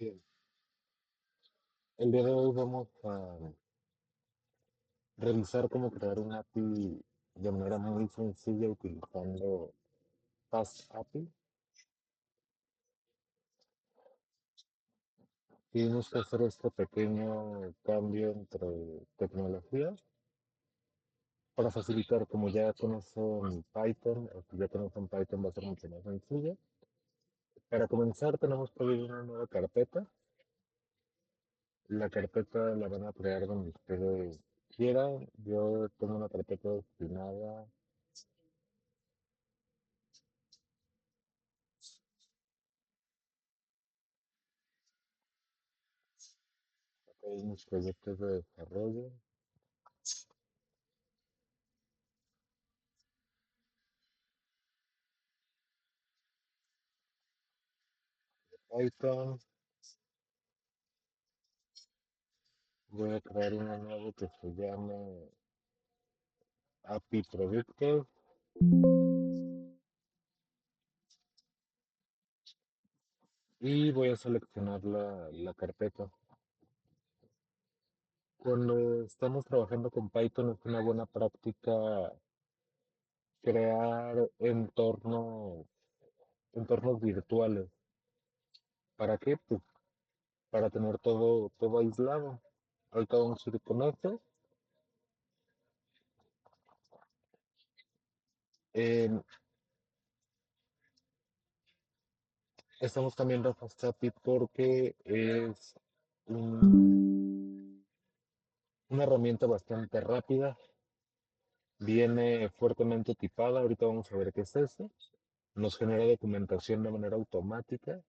Bien, el día de hoy vamos a revisar cómo crear un API de manera muy sencilla utilizando Fast API. Tuvimos que hacer este pequeño cambio entre tecnologías para facilitar, como ya conocen Python, o si ya conocen Python va a ser mucho más sencillo. Para comenzar tenemos que abrir una nueva carpeta. La carpeta la van a crear donde ustedes quieran. Yo tengo una carpeta destinada. Hay mis proyectos de desarrollo, Python. Voy a crear uno nuevo que se llame API Productos y voy a seleccionar la carpeta. Cuando estamos trabajando con Python es una buena práctica crear entornos virtuales. ¿Para qué? Pues para tener todo aislado. Ahorita vamos a ir con esto. Eh, Estamos cambiando a FastAPI porque es una herramienta bastante rápida. Viene fuertemente tipada, ahorita vamos a ver qué es eso. Nos genera documentación de manera automática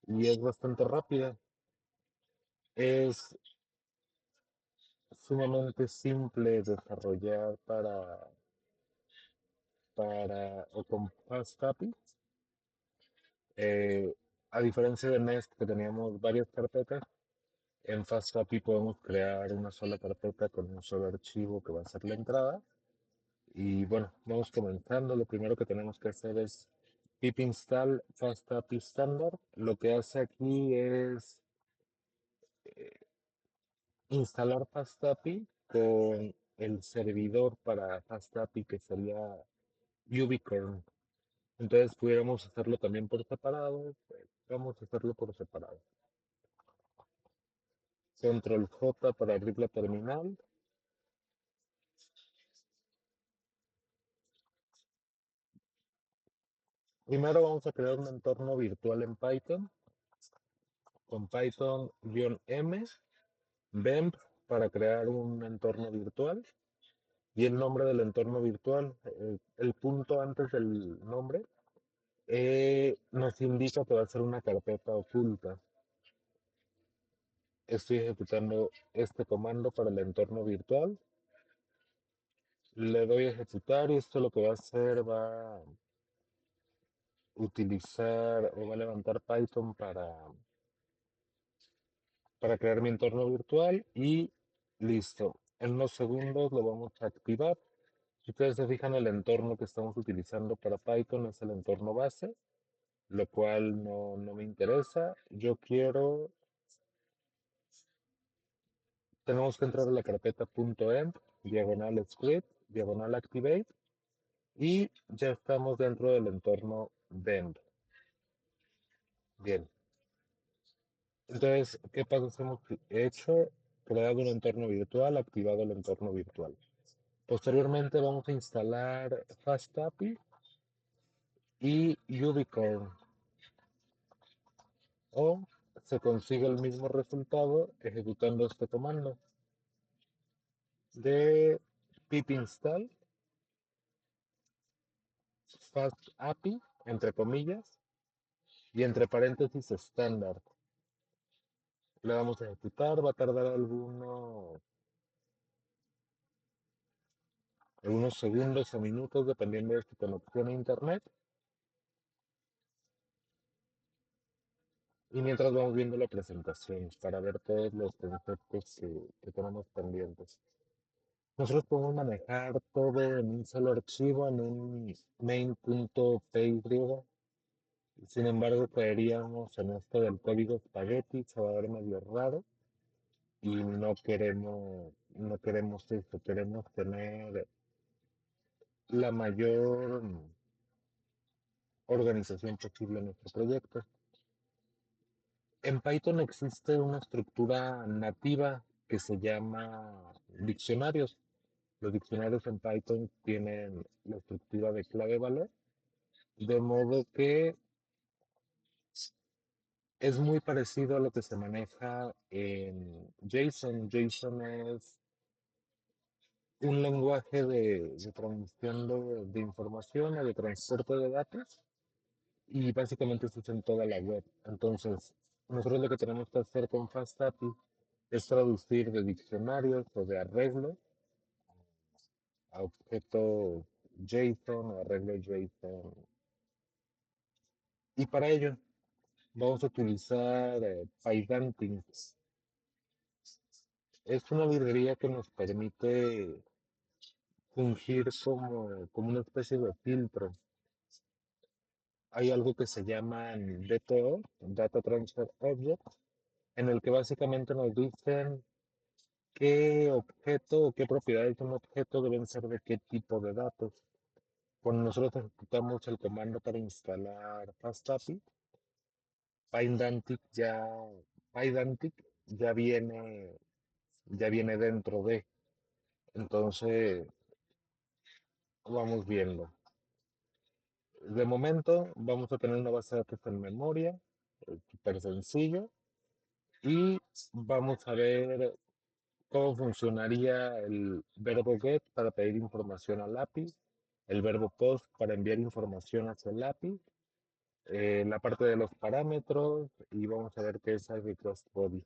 y es bastante rápida. Es sumamente simple desarrollar o con FastAPI. Eh, a diferencia de Nest, que teníamos varias carpetas, en FastAPI podemos crear una sola carpeta con un solo archivo que va a ser la entrada. Y bueno, vamos comenzando. Lo primero que tenemos que hacer es pip install FastAPI Standard. Lo que hace aquí es instalar FastAPI con el servidor para FastAPI que sería Ubicorn. Entonces pudiéramos hacerlo también por separado. Pues, vamos a hacerlo por separado. Control J para abrir la terminal. Primero vamos a crear un entorno virtual en Python con Python-m Bemp para crear un entorno virtual y el nombre del entorno virtual, el punto antes del nombre, nos indica que va a ser una carpeta oculta. Estoy ejecutando este comando para el entorno virtual. Le doy a ejecutar y esto lo que va a hacer va a utilizar o va a levantar Python para crear mi entorno virtual y listo. En unos segundos lo vamos a activar. Si ustedes se fijan, el entorno que estamos utilizando para Python es el entorno base, lo cual no me interesa. Yo quiero, tenemos que entrar a la carpeta .env, diagonal script, diagonal activate, y ya estamos dentro del entorno Bend. Bien. Entonces, ¿qué pasos hemos hecho? Creado un entorno virtual, activado el entorno virtual. Posteriormente vamos a instalar FastAPI y Ubicorn. O se consigue el mismo resultado ejecutando este comando de pip install fast API, entre comillas, y entre paréntesis estándar. Le vamos a ejecutar, va a tardar algunos segundos o minutos dependiendo de su conexión a internet. Y mientras vamos viendo la presentación para ver todos los conceptos que tenemos pendientes. Nosotros podemos manejar todo en un solo archivo, en un main.py. Sin embargo, caeríamos en esto del código espagueti, se va a ver medio raro y no queremos esto, queremos tener la mayor organización posible en nuestro proyecto. En Python existe una estructura nativa que se llama diccionarios. Los diccionarios en Python tienen la estructura de clave-valor, de modo que es muy parecido a lo que se maneja en JSON. JSON es un lenguaje de transmisión de información o de transporte de datos y básicamente se usa en toda la web. Entonces, nosotros lo que tenemos que hacer con FastAPI es traducir de diccionarios o de arreglo a objeto JSON o arreglo JSON. Y para ello vamos a utilizar PyDanting. Es una librería que nos permite fungir como una especie de filtro. Hay algo que se llama DTO, Data Transfer Object, en el que básicamente nos dicen qué objeto o qué propiedades de un objeto deben ser de qué tipo de datos. Cuando nosotros ejecutamos el comando para instalar FastAPI, PyDantic ya, PyDantic ya viene dentro de. Entonces, vamos viendo. De momento, vamos a tener una base de datos en memoria, súper sencillo, y vamos a ver cómo funcionaría el verbo get para pedir información al API, el verbo post para enviar información hacia el API, la parte de los parámetros y vamos a ver qué es el request body.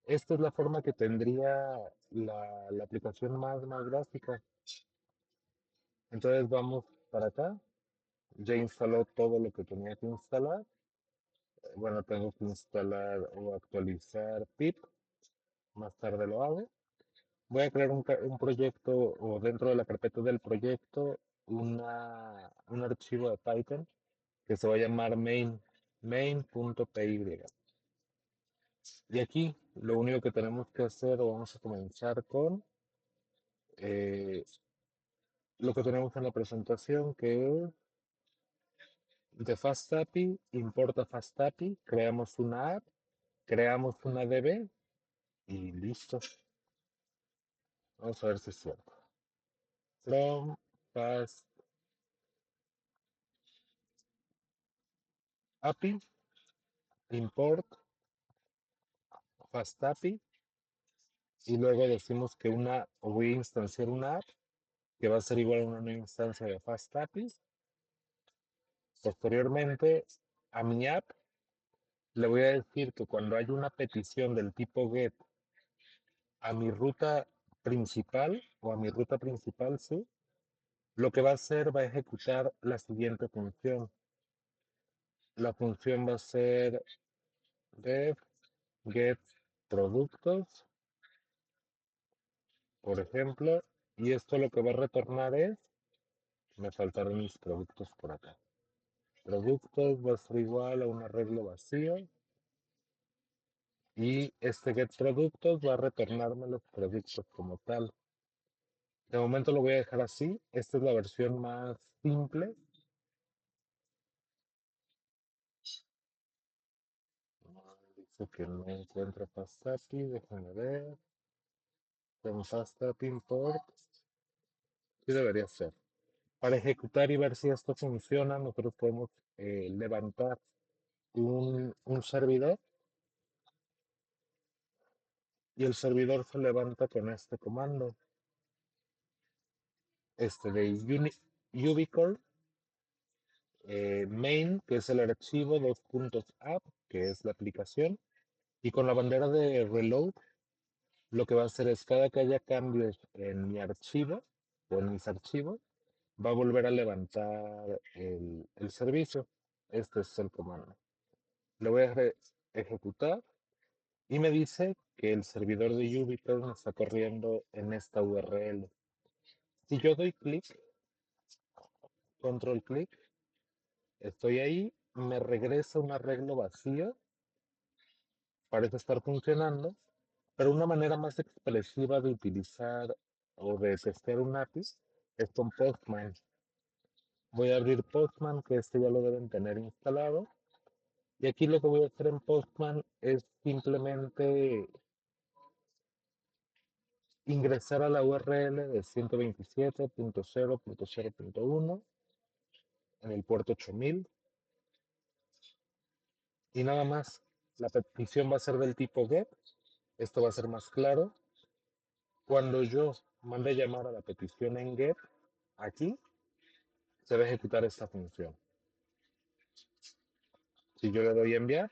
Esta es la forma que tendría la aplicación más gráfica. Entonces vamos para acá. Ya instaló todo lo que tenía que instalar. Bueno, tengo que instalar o actualizar pip. Más tarde lo hago. Voy a crear un proyecto o dentro de la carpeta del proyecto un archivo de Python que se va a llamar main.py. Y aquí lo único que tenemos que hacer, o vamos a comenzar con eh, lo que tenemos en la presentación, que es de FastAPI, importa FastAPI, creamos una app, creamos una DB y listo. Vamos a ver si es cierto. From FastAPI, import FastAPI y luego decimos que o voy a instanciar una app que va a ser igual a una nueva instancia de FastAPI. Posteriormente, a mi app le voy a decir que cuando hay una petición del tipo GET a mi ruta principal o a mi ruta principal, sí, lo que va a hacer va a ejecutar la siguiente función. La función va a ser def get productos, por ejemplo, y esto lo que va a retornar es, me faltaron mis productos por acá. Productos va a ser igual a un arreglo vacío y este get productos va a retornarme los productos como tal. De momento lo voy a dejar así. Esta es la versión más simple. Dice que no encuentra FastAPI. Déjame ver. Con FastAPI import. Sí debería ser. Para ejecutar y ver si esto funciona, nosotros podemos levantar un servidor y el servidor se levanta con este comando. Este de ubicore main, que es el archivo, dos puntos app, que es la aplicación, y con la bandera de reload, lo que va a hacer es cada que haya cambios en mi archivo o en mis archivos, va a volver a levantar el servicio. Este es el comando. Lo voy a ejecutar y me dice que el servidor de Jupyter me está corriendo en esta URL. Si yo doy clic, control clic, estoy ahí me regresa un arreglo vacío, parece estar funcionando, pero una manera más expresiva de utilizar o de testear un API es con Postman. Voy a abrir Postman, que este ya lo deben tener instalado. Y aquí lo que voy a hacer en Postman es simplemente ingresar a la URL de 127.0.0.1 en el puerto 8000 y nada más. La petición va a ser del tipo GET. Esto va a ser más claro. Cuando yo mande llamar a la petición en GET, aquí se va a ejecutar esta función. Si yo le doy a enviar,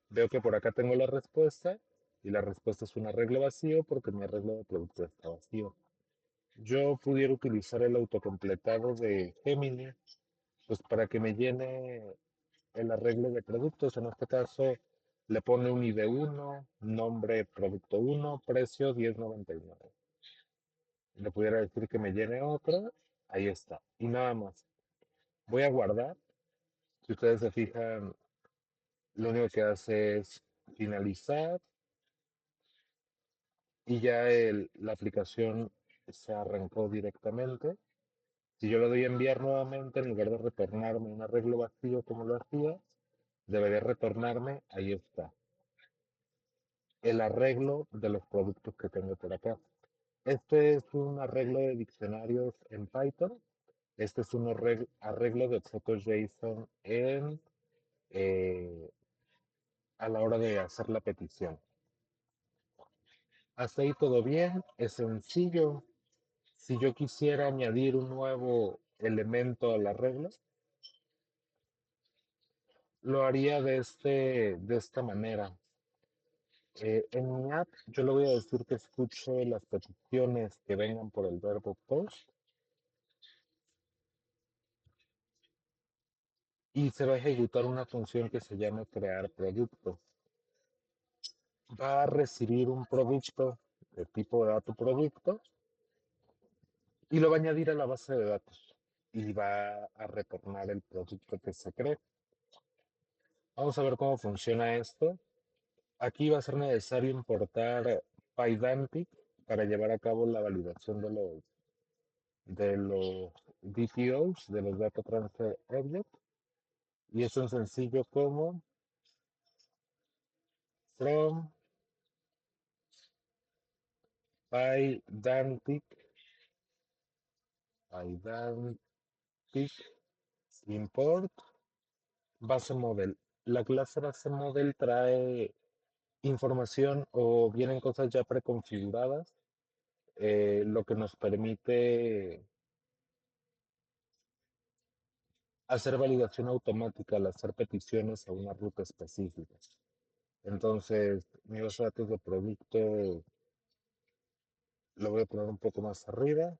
veo que por acá tengo la respuesta y la respuesta es un arreglo vacío porque mi arreglo de producto está vacío. Yo pudiera utilizar el autocompletado de Gemini, pues para que me llene el arreglo de productos. En este caso le pone un ID1, nombre producto 1, precio 10.99. Le pudiera decir que me llene otro, ahí está. Y nada más. Voy a guardar. Si ustedes se fijan, lo único que hace es finalizar y ya la aplicación se arrancó directamente. Si yo le doy a enviar nuevamente, en lugar de retornarme un arreglo vacío como lo hacía, debería retornarme, ahí está, el arreglo de los productos que tengo por acá. Este es un arreglo de diccionarios en Python. Este es un arreglo de objetos JSON eh, a la hora de hacer la petición. Hasta ahí todo bien, es sencillo. Si yo quisiera añadir un nuevo elemento al arreglo, lo haría de esta manera. En mi app yo le voy a decir que escuche las peticiones que vengan por el verbo post y se va a ejecutar una función que se llama crear producto. Va a recibir un producto de tipo dato producto y lo va a añadir a la base de datos y va a retornar el producto que se cree. Vamos a ver cómo funciona esto. Aquí va a ser necesario importar Pydantic para llevar a cabo la validación de los DTOs, de los Data Transfer Object. Y es tan sencillo como from Pydantic, Pydantic import base model. La clase base model trae información o vienen cosas ya preconfiguradas, lo que nos permite hacer validación automática al hacer peticiones a una ruta específica. Entonces, mi base de datos de producto lo voy a poner un poco más arriba.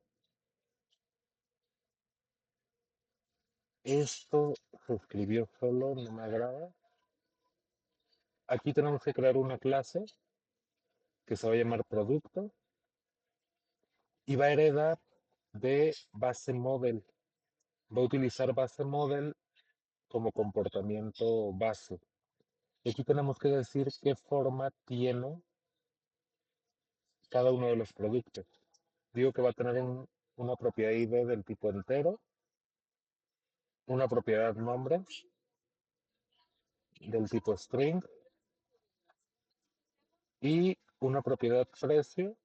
Esto se escribió solo, no me agrada. Aquí tenemos que crear una clase que se va a llamar producto y va a heredar de base model. Va a utilizar base model como comportamiento base. Y aquí tenemos que decir qué forma tiene cada uno de los productos. Digo que va a tener una propiedad ID del tipo entero, una propiedad nombre del tipo string y una propiedad precio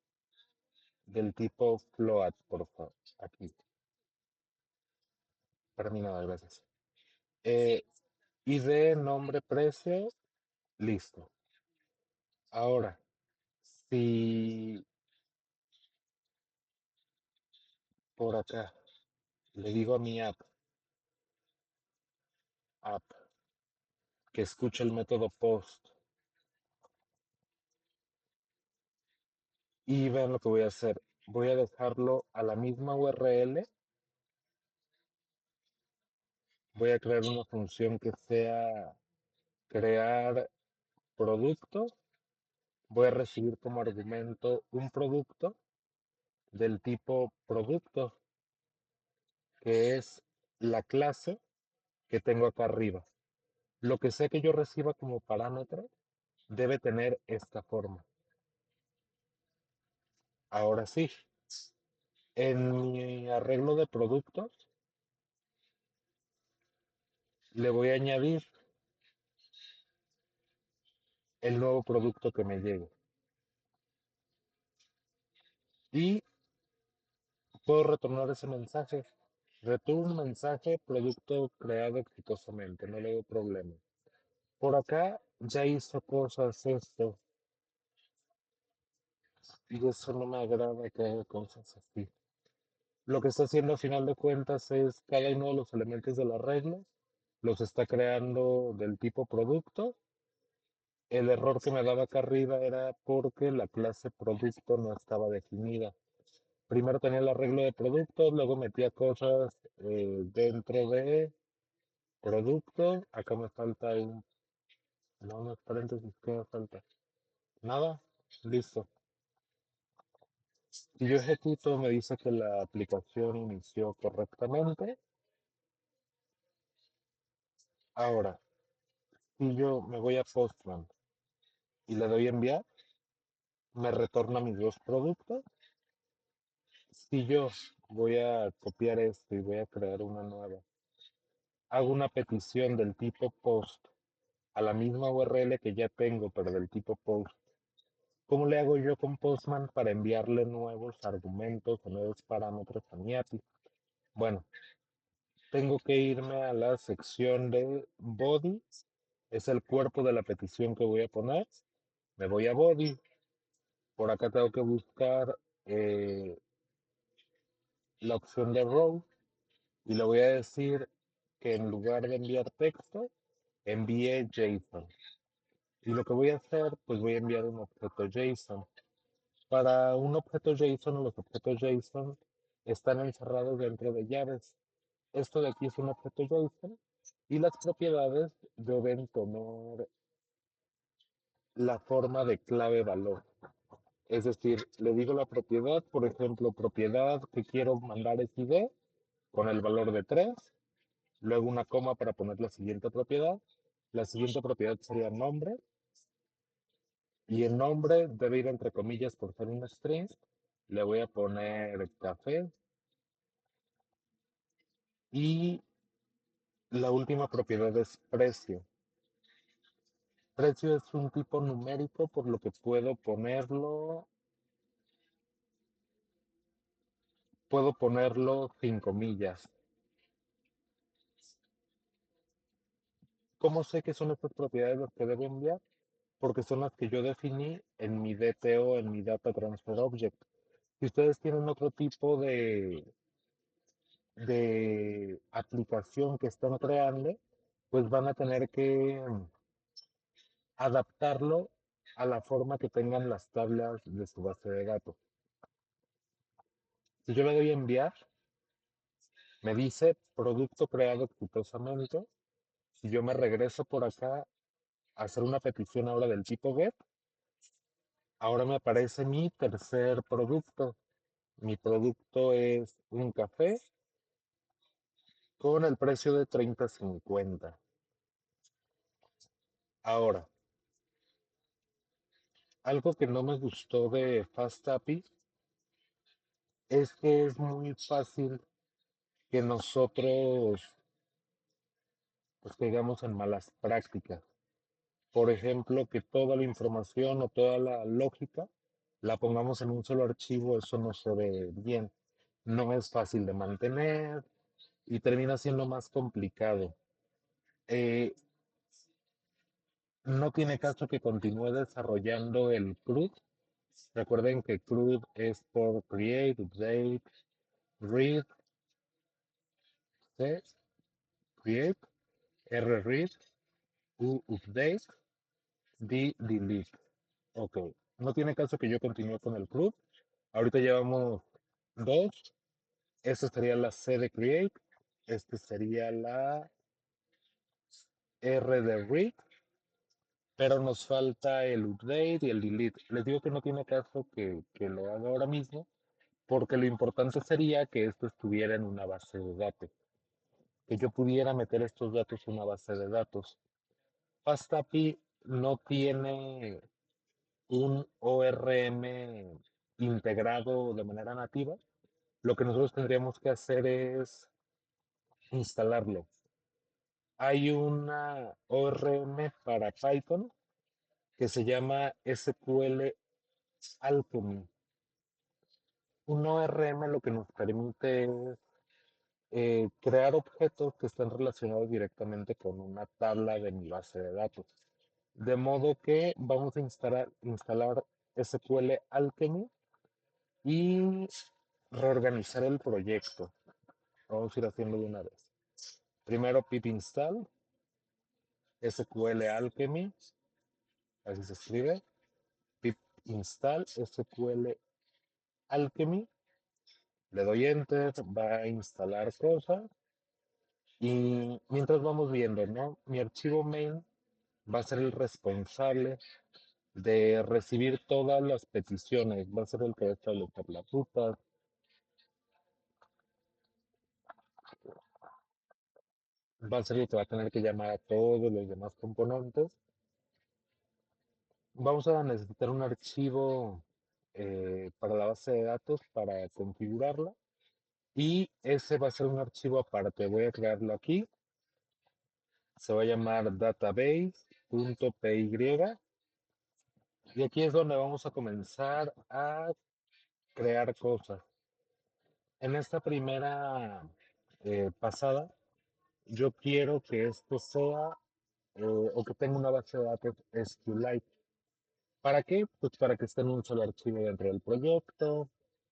del tipo float, por favor. Aquí, terminado, gracias. Eh, ID, nombre, precio, listo. Ahora, si por acá le digo a mi app, que escuche el método post y vean lo que voy a hacer. Voy a dejarlo a la misma URL. Voy a crear una función que sea crear producto. Voy a recibir como argumento un producto del tipo producto, que es la clase que tengo acá arriba. Lo que sea que yo reciba como parámetro debe tener esta forma. Ahora sí, en mi arreglo de productos le voy a añadir el nuevo producto que me llegue. Y puedo retornar ese mensaje. Return mensaje, producto creado exitosamente, no le doy problema. Por acá ya hizo cosas esto y eso no me agrada que haga cosas así. Lo que está haciendo a final de cuentas es cada uno de los elementos de las reglas los está creando del tipo producto. El error que me daba acá arriba era porque la clase producto no estaba definida. Primero tenía el arreglo de productos, luego metía cosas dentro de producto. Acá me falta un, no, unos paréntesis, ¿qué me falta? Nada, listo. Si yo ejecuto, me dice que la aplicación inició correctamente. Ahora, si yo me voy a Postman y le doy enviar, me retorna mis dos productos. Si yo voy a copiar esto y voy a crear una nueva, hago una petición del tipo post a la misma URL que ya tengo, pero del tipo post. ¿Cómo le hago yo con Postman para enviarle nuevos argumentos o nuevos parámetros a mi API? Bueno, tengo que irme a la sección de body, es el cuerpo de la petición que voy a poner. Me voy a body, por acá tengo que buscar eh, la opción de row y le voy a decir que en lugar de enviar texto, envíe JSON. Y lo que voy a hacer, pues voy a enviar un objeto JSON. Para un objeto JSON, los objetos JSON están encerrados dentro de llaves. Esto de aquí es un objeto JSON y las propiedades deben tomar la forma de clave valor. Es decir, le digo la propiedad, por ejemplo, propiedad que quiero mandar es ID con el valor de 3, luego una coma para poner la siguiente propiedad. La siguiente propiedad sería nombre y el nombre debe ir entre comillas por ser un string. Le voy a poner café y la última propiedad es precio. Precio es un tipo numérico por lo que puedo ponerlo sin comillas. ¿Cómo sé que son estas propiedades las que debo enviar? Porque son las que yo definí en mi DTO, en mi Data Transfer Object. Si ustedes tienen otro tipo de aplicación que están creando, pues van a tener que adaptarlo a la forma que tengan las tablas de su base de datos. Si yo le doy a enviar, me dice producto creado exitosamente. Si yo me regreso por acá a hacer una petición ahora del tipo get, ahora me aparece mi tercer producto. Mi producto es un café con el precio de 30.50. Ahora, algo que no me gustó de Fast API es que es muy fácil que nosotros pues caigamos en malas prácticas. Por ejemplo, que toda la información o toda la lógica la pongamos en un solo archivo, eso no se ve bien. No es fácil de mantener y termina siendo más complicado. Eh, no tiene caso que continúe desarrollando el CRUD. Recuerden que CRUD es por Create, Update, Read, C, Create, R, Read, U, Update, D, Delete. Ok, no tiene caso que yo continúe con el CRUD. Ahorita llevamos dos. Esta sería la C de Create. Este sería la R de Read. Pero nos falta el update y el delete. Les digo que no tiene caso que lo haga ahora mismo, porque lo importante sería que esto estuviera en una base de datos. que yo pudiera meter estos datos en una base de datos. FastAPI no tiene un ORM integrado de manera nativa. Lo que nosotros tendríamos que hacer es instalarlo. Hay una ORM para Python que se llama SQL Alchemy. Un ORM lo que nos permite es crear objetos que están relacionados directamente con una tabla de mi base de datos. De modo que vamos a instalar SQL Alchemy y reorganizar el proyecto. Vamos a ir haciendo de una vez. Primero pip install SQL Alchemy, así se escribe. Pip install SQL Alchemy. Le doy enter, va a instalar cosas. Y mientras vamos viendo, ¿no? Mi archivo main va a ser el responsable de recibir todas las peticiones, va a ser el que va a establecer las rutas, va a ser el que va a tener que llamar a todos los demás componentes. Vamos a necesitar un archivo para la base de datos para configurarla y ese va a ser un archivo aparte. Voy a crearlo aquí. Se va a llamar database.py y aquí es donde vamos a comenzar a crear cosas. En esta primera pasada, yo quiero que esto sea o que tenga una base de datos SQLite. ¿Para qué? Pues para que esté en un solo archivo dentro del proyecto.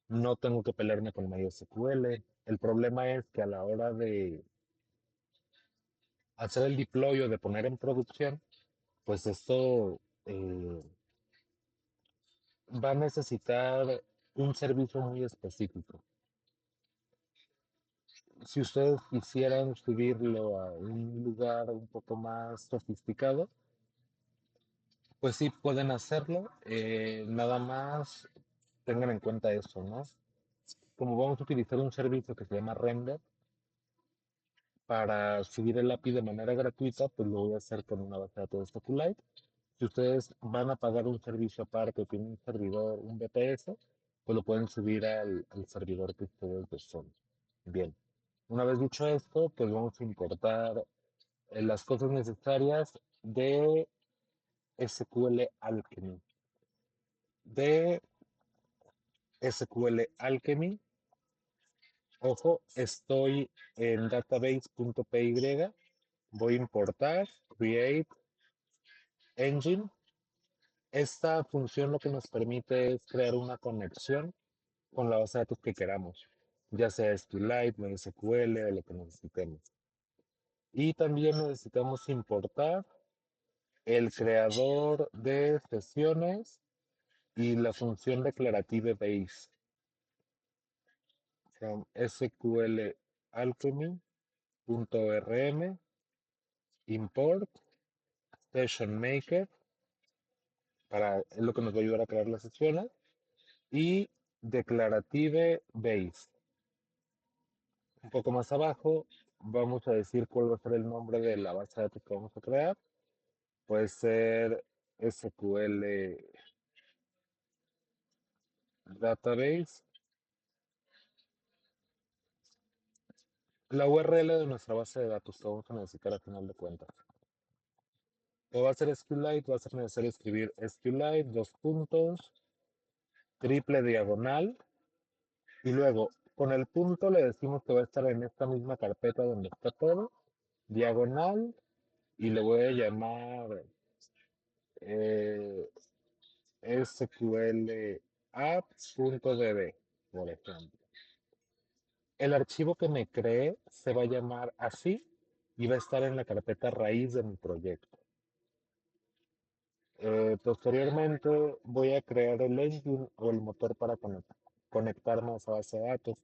No tengo que pelearme con MySQL. El problema es que a la hora de hacer el deploy o de poner en producción, pues esto va a necesitar un servicio muy específico. Si ustedes quisieran subirlo a un lugar un poco más sofisticado, pues sí pueden hacerlo. Nada más tengan en cuenta eso, ¿no? Como vamos a utilizar un servicio que se llama Render para subir el API de manera gratuita, pues lo voy a hacer con una base de datos de SQLite. Si ustedes van a pagar un servicio aparte, tienen un servidor, un VPS, pues lo pueden subir al servidor que ustedes deseen. Bien. Una vez dicho esto, pues vamos a importar las cosas necesarias de SQL Alchemy. De SQL Alchemy, ojo, estoy en database.py, voy a importar create engine. Esta función lo que nos permite es crear una conexión con la base de datos que queramos, ya sea SQLite, MySQL o lo que necesitemos. Y también necesitamos importar el creador de sesiones y la función declarative base. From SQL Alchemy.rm import session maker es lo que nos va a ayudar a crear las sesiones y declarative base. Un poco más abajo vamos a decir cuál va a ser el nombre de la base de datos que vamos a crear. Puede ser SQL Database. La URL de nuestra base de datos que vamos a necesitar a final de cuentas. O va a ser SQLite, va a ser necesario escribir SQLite, dos puntos, triple diagonal, y luego con el punto le decimos que va a estar en esta misma carpeta donde está todo, diagonal, y le voy a llamar eh, SQL apps.db, por ejemplo. El archivo que me creé se va a llamar así y va a estar en la carpeta raíz de mi proyecto. Posteriormente voy a crear el engine o el motor para conectarme a esa base de datos.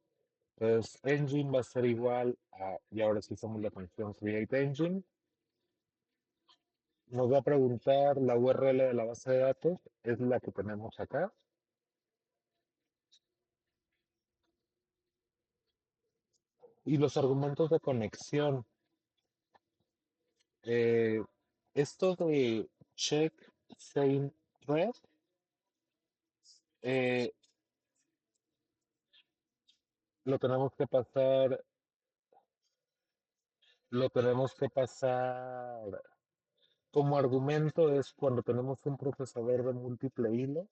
Entonces, engine va a ser igual a, y ahora sí usamos la función create engine. Nos va a preguntar la URL de la base de datos, es la que tenemos acá. Y los argumentos de conexión. eh, Esto de check same thread, eh, lo tenemos que pasar, lo tenemos que pasar como argumento es cuando tenemos un procesador de múltiple hilo,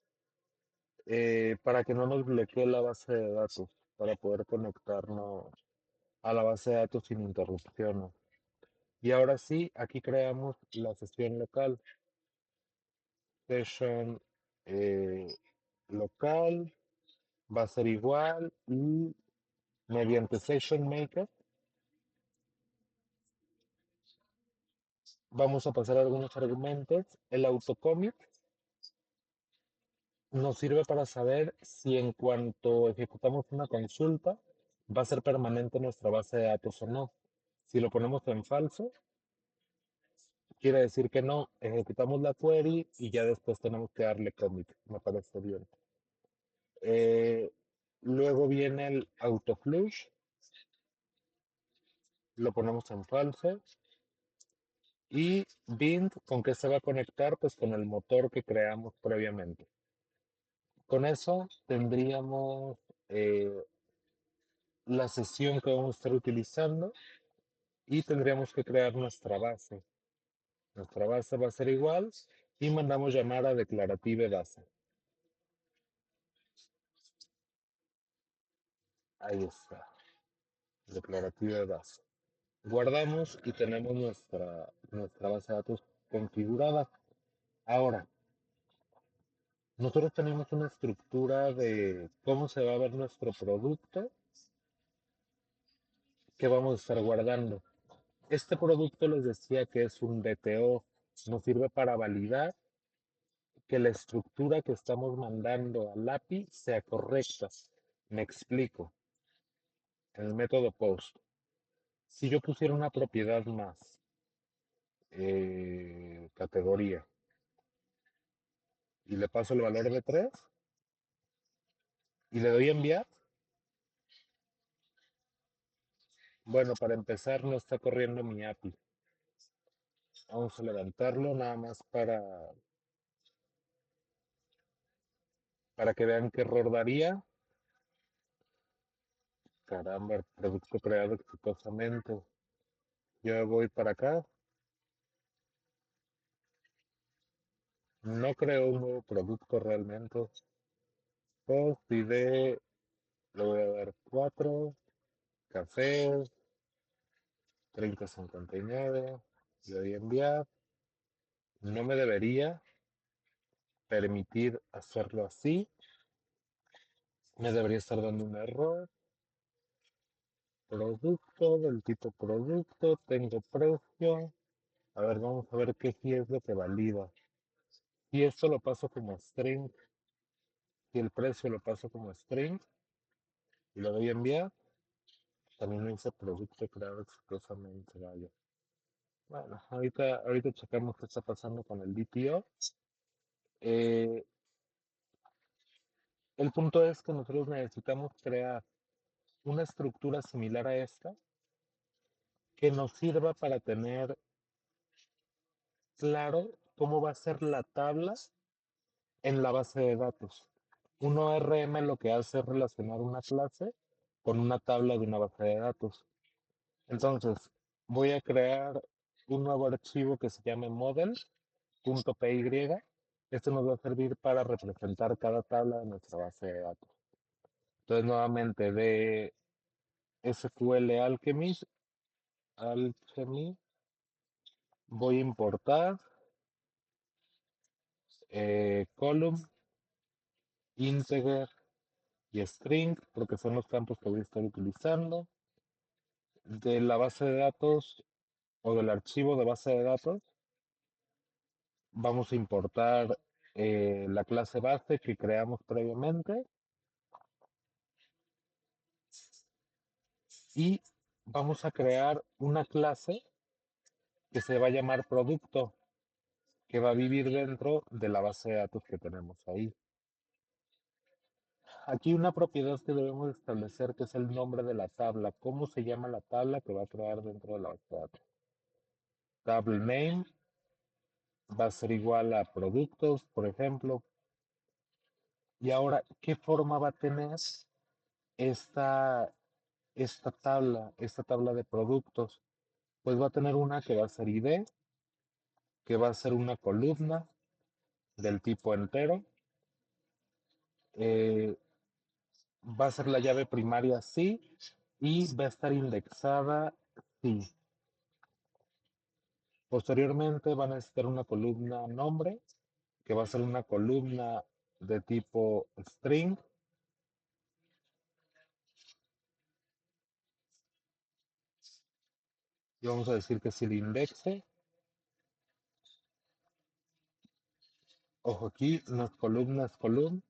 para que no nos bloquee la base de datos, para poder conectarnos a la base de datos sin interrupciones. Y ahora sí, aquí creamos la sesión local, session eh, local, va a ser igual y mediante Session Maker vamos a pasar algunos argumentos. El autocommit nos sirve para saber si en cuanto ejecutamos una consulta va a ser permanente nuestra base de datos o no. Si lo ponemos en falso, quiere decir que no. Ejecutamos la query y ya después tenemos que darle commit. Me parece bien. Eh, Luego viene el autoflush, lo ponemos en falso. Y bind, ¿con qué se va a conectar? Pues con el motor que creamos previamente. Con eso tendríamos eh, la sesión que vamos a estar utilizando y tendríamos que crear nuestra base. Nuestra base va a ser igual y mandamos llamar a declarative base. Ahí está, declarative base. Guardamos y tenemos nuestra base de datos configurada. Ahora, nosotros tenemos una estructura de cómo se va a ver nuestro producto que vamos a estar guardando. Este producto les decía que es un DTO, nos sirve para validar que la estructura que estamos mandando al API sea correcta. Me explico. En el método post, si yo pusiera una propiedad más, categoría, y le paso el valor de 3 y le doy enviar, bueno, para empezar no está corriendo mi API. Vamos a levantarlo nada más para que vean qué error daría. Caramba, el producto creado exitosamente. Yo voy para acá. No creo un nuevo producto realmente. Post ID, le voy a dar 4. Café, 30,59. Le doy a enviar. No me debería permitir hacerlo así. Me debería estar dando un error. Producto, del tipo producto. Tengo precio. A ver, vamos a ver qué sí es lo que valida. Si esto lo paso como string, si el precio lo paso como string y lo doy a enviar, también me dice producto creado exitosamente, vaya. Bueno, ahorita checamos qué está pasando con el DTO. Eh, el punto es que nosotros necesitamos crear una estructura similar a esta que nos sirva para tener claro cómo va a ser la tabla en la base de datos. Un ORM lo que hace es relacionar una clase con una tabla de una base de datos. Entonces, voy a crear un nuevo archivo que se llame model.py. Esto nos va a servir para representar cada tabla de nuestra base de datos. Entonces, nuevamente, de SQL Alchemy voy a importar column, integer y string, porque son los campos que voy a estar utilizando. De la base de datos o del archivo de base de datos, vamos a importar la clase base que creamos previamente y vamos a crear una clase que se va a llamar producto, que va a vivir dentro de la base de datos que tenemos ahí. Aquí una propiedad que debemos establecer que es el nombre de la tabla. ¿Cómo se llama la tabla que va a crear dentro de la base de datos? Table name va a ser igual a productos, por ejemplo. Y ahora, ¿qué forma va a tener esta, esta tabla de productos? Pues va a tener una que va a ser ID, que va a ser una columna del tipo entero. eh, Va a ser la llave primaria sí y va a estar indexada sí. Posteriormente van a necesitar una columna nombre, que va a ser una columna de tipo string. Y vamos a decir que si el indexe, ojo aquí, no es columna, es column.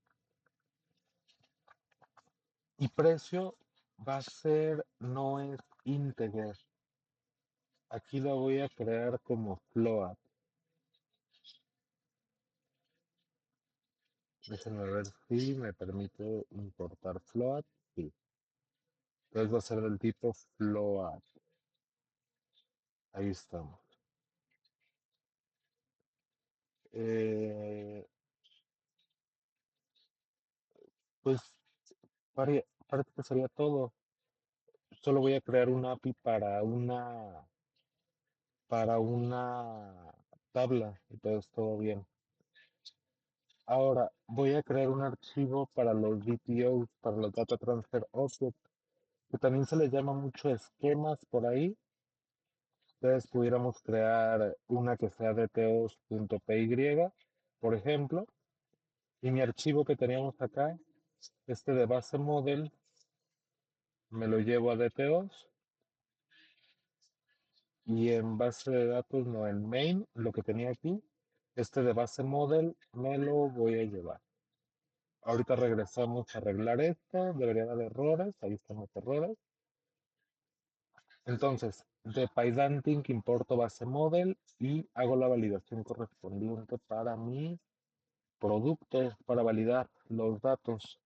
Y precio va a ser, no es integer. Aquí la voy a crear como float. Déjenme ver si me permite importar float. Sí. Entonces va a ser del tipo float. Ahí estamos. Eh, pues parece que sería todo. Solo voy a crear una API para una tabla. Entonces todo bien. Ahora voy a crear un archivo para los DTOs, para los Data Transfer Object, que también se les llama mucho esquemas por ahí. Entonces pudiéramos crear una que sea dtos.py, por ejemplo. Y mi archivo que teníamos acá, este de base model, me lo llevo a DTOs y en base de datos, no en main, lo que tenía aquí, este de base model me lo voy a llevar. Ahorita regresamos a arreglar esto, debería dar errores, ahí están los errores. Entonces, de PyDanting importo base model y hago la validación correspondiente para mi producto, para validar los datos.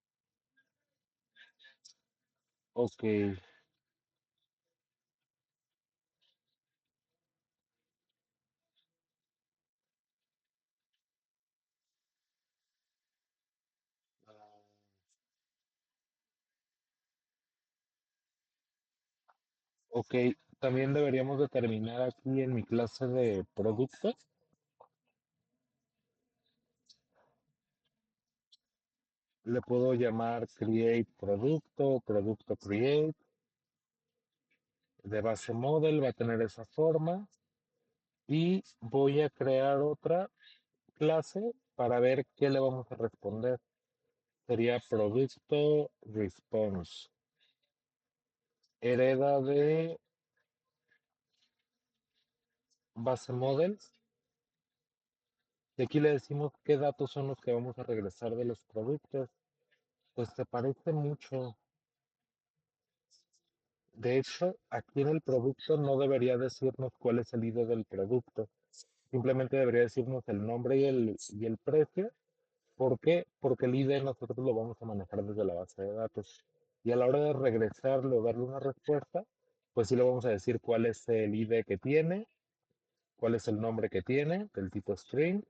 Ok, ok, también deberíamos determinar aquí en mi clase de producto, le puedo llamar create producto, producto create, de base model, va a tener esa forma y voy a crear otra clase para ver qué le vamos a responder. Sería producto response. Hereda de base model. Y aquí le decimos qué datos son los que vamos a regresar de los productos. Pues te parece mucho. De hecho, aquí en el producto no debería decirnos cuál es el ID del producto. Simplemente debería decirnos el nombre y el precio. ¿Por qué? Porque el ID nosotros lo vamos a manejar desde la base de datos. Y a la hora de regresarle o darle una respuesta, pues sí le vamos a decir cuál es el ID que tiene, cuál es el nombre que tiene del tipo string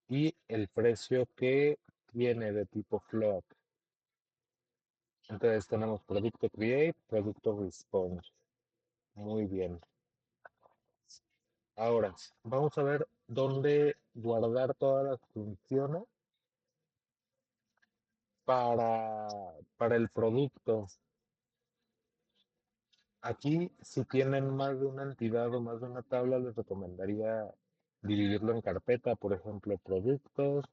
y el precio que tiene de tipo float. Entonces tenemos producto create, producto response. Muy bien. Ahora, vamos a ver dónde guardar todas las funciones para el producto. Aquí, si tienen más de una entidad o más de una tabla, les recomendaría dividirlo en carpeta, por ejemplo, productos.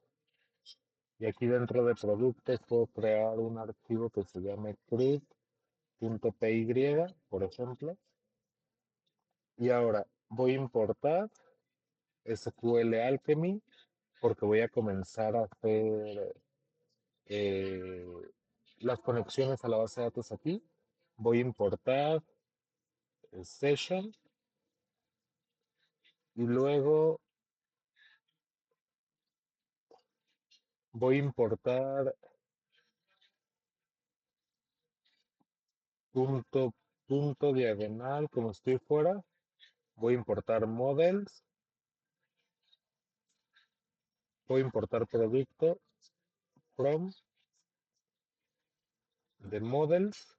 Y aquí dentro de productos puedo crear un archivo que se llame crud.py, por ejemplo. Y ahora voy a importar SQL Alchemy porque voy a comenzar a hacer eh, las conexiones a la base de datos aquí. Voy a importar session y luego voy a importar punto, punto diagonal, como estoy fuera, voy a importar models, voy a importar producto from de models,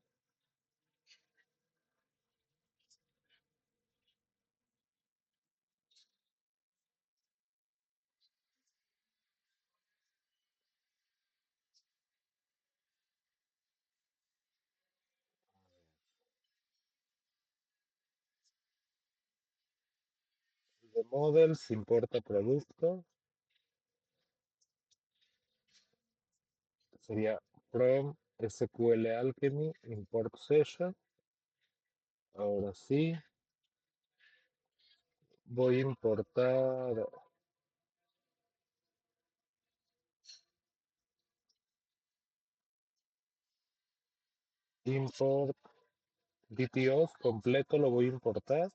de models, importa producto, sería from SQL Alchemy, import session. Ahora sí, voy a importar import DTOs completo, lo voy a importar.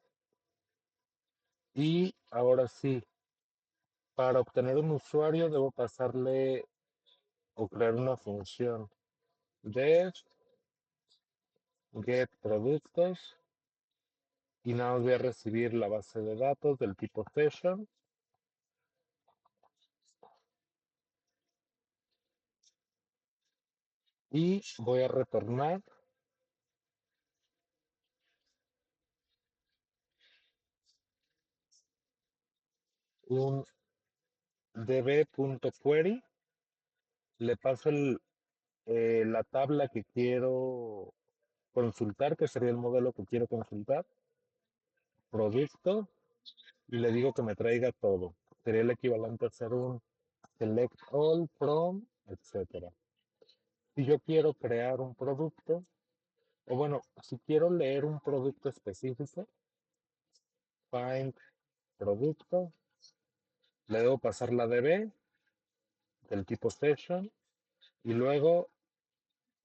Y ahora sí, para obtener un usuario debo pasarle o crear una función def get productos y nada más voy a recibir la base de datos del tipo session y voy a retornar un db.query, le paso la tabla que quiero consultar, que sería el modelo que quiero consultar, producto, y le digo que me traiga todo. Sería el equivalente a hacer un select all from, etcétera. Si yo quiero crear un producto, o bueno, si quiero leer un producto específico, find producto, le debo pasar la DB del tipo session y luego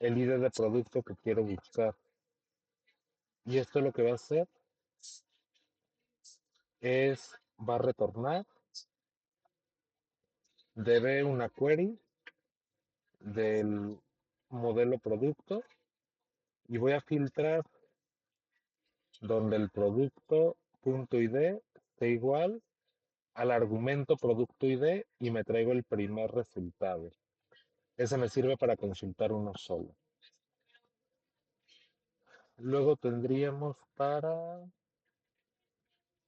el ID de producto que quiero buscar. Y esto lo que va a hacer es, va a retornar db una query del modelo producto y voy a filtrar donde el producto.id esté igual al argumento producto ID y me traigo el primer resultado. Ese me sirve para consultar uno solo. Luego tendríamos para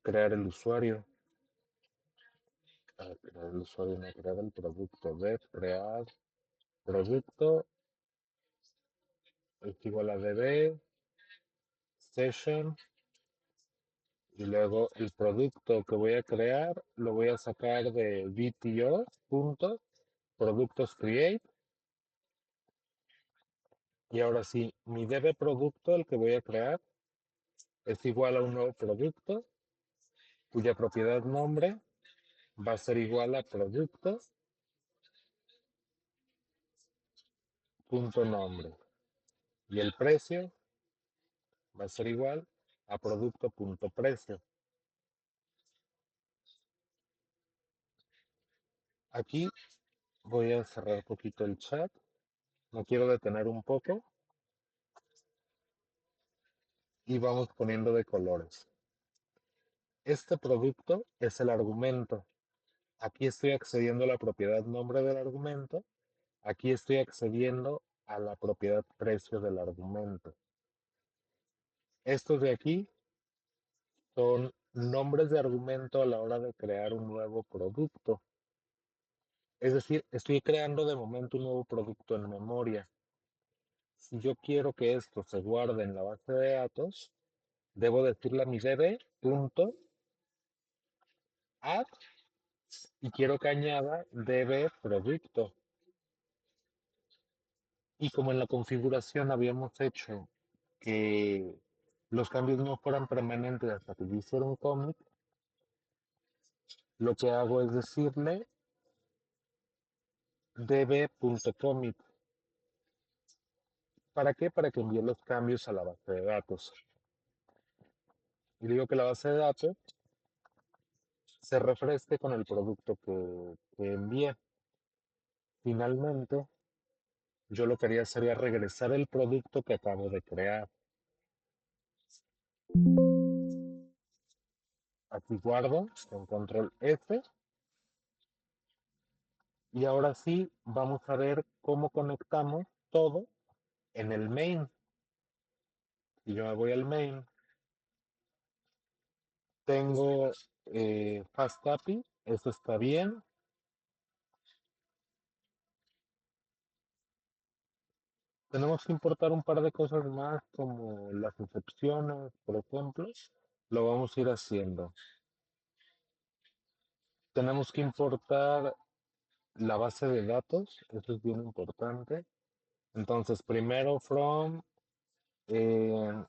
crear el usuario. Crear el usuario, no crear el producto. Deb crear producto es igual a db session y luego el producto que voy a crear lo voy a sacar de bto punto productos create y ahora sí, mi db producto, el que voy a crear, es igual a un nuevo producto cuya propiedad nombre va a ser igual a producto.nombre y el precio va a ser igual a producto.precio. Aquí voy a cerrar un poquito el chat, me quiero detener un poco y vamos poniendo de colores. Este producto es el argumento. Aquí estoy accediendo a la propiedad nombre del argumento. Aquí estoy accediendo a la propiedad precio del argumento. Estos de aquí son nombres de argumento a la hora de crear un nuevo producto. Es decir, estoy creando de momento un nuevo producto en memoria. Si yo quiero que esto se guarde en la base de datos, debo decirle a mi db.add y quiero que añada db producto. Y como en la configuración habíamos hecho que los cambios no fueran permanentes hasta que yo hiciera un commit, lo que hago es decirle db.commit. ¿Para qué? Para que envíe los cambios a la base de datos. Y digo que la base de datos se refresque con el producto que envíe. Finalmente, yo lo que haría sería regresar el producto que acabo de crear. Aquí guardo con control F y ahora sí vamos a ver cómo conectamos todo en el main. Y yo me voy al main, tengo Fast API, eso está bien. Tenemos que importar un par de cosas más como las excepciones, por ejemplo. Lo vamos a ir haciendo. Tenemos que importar la base de datos, eso es bien importante. Entonces, primero from eh,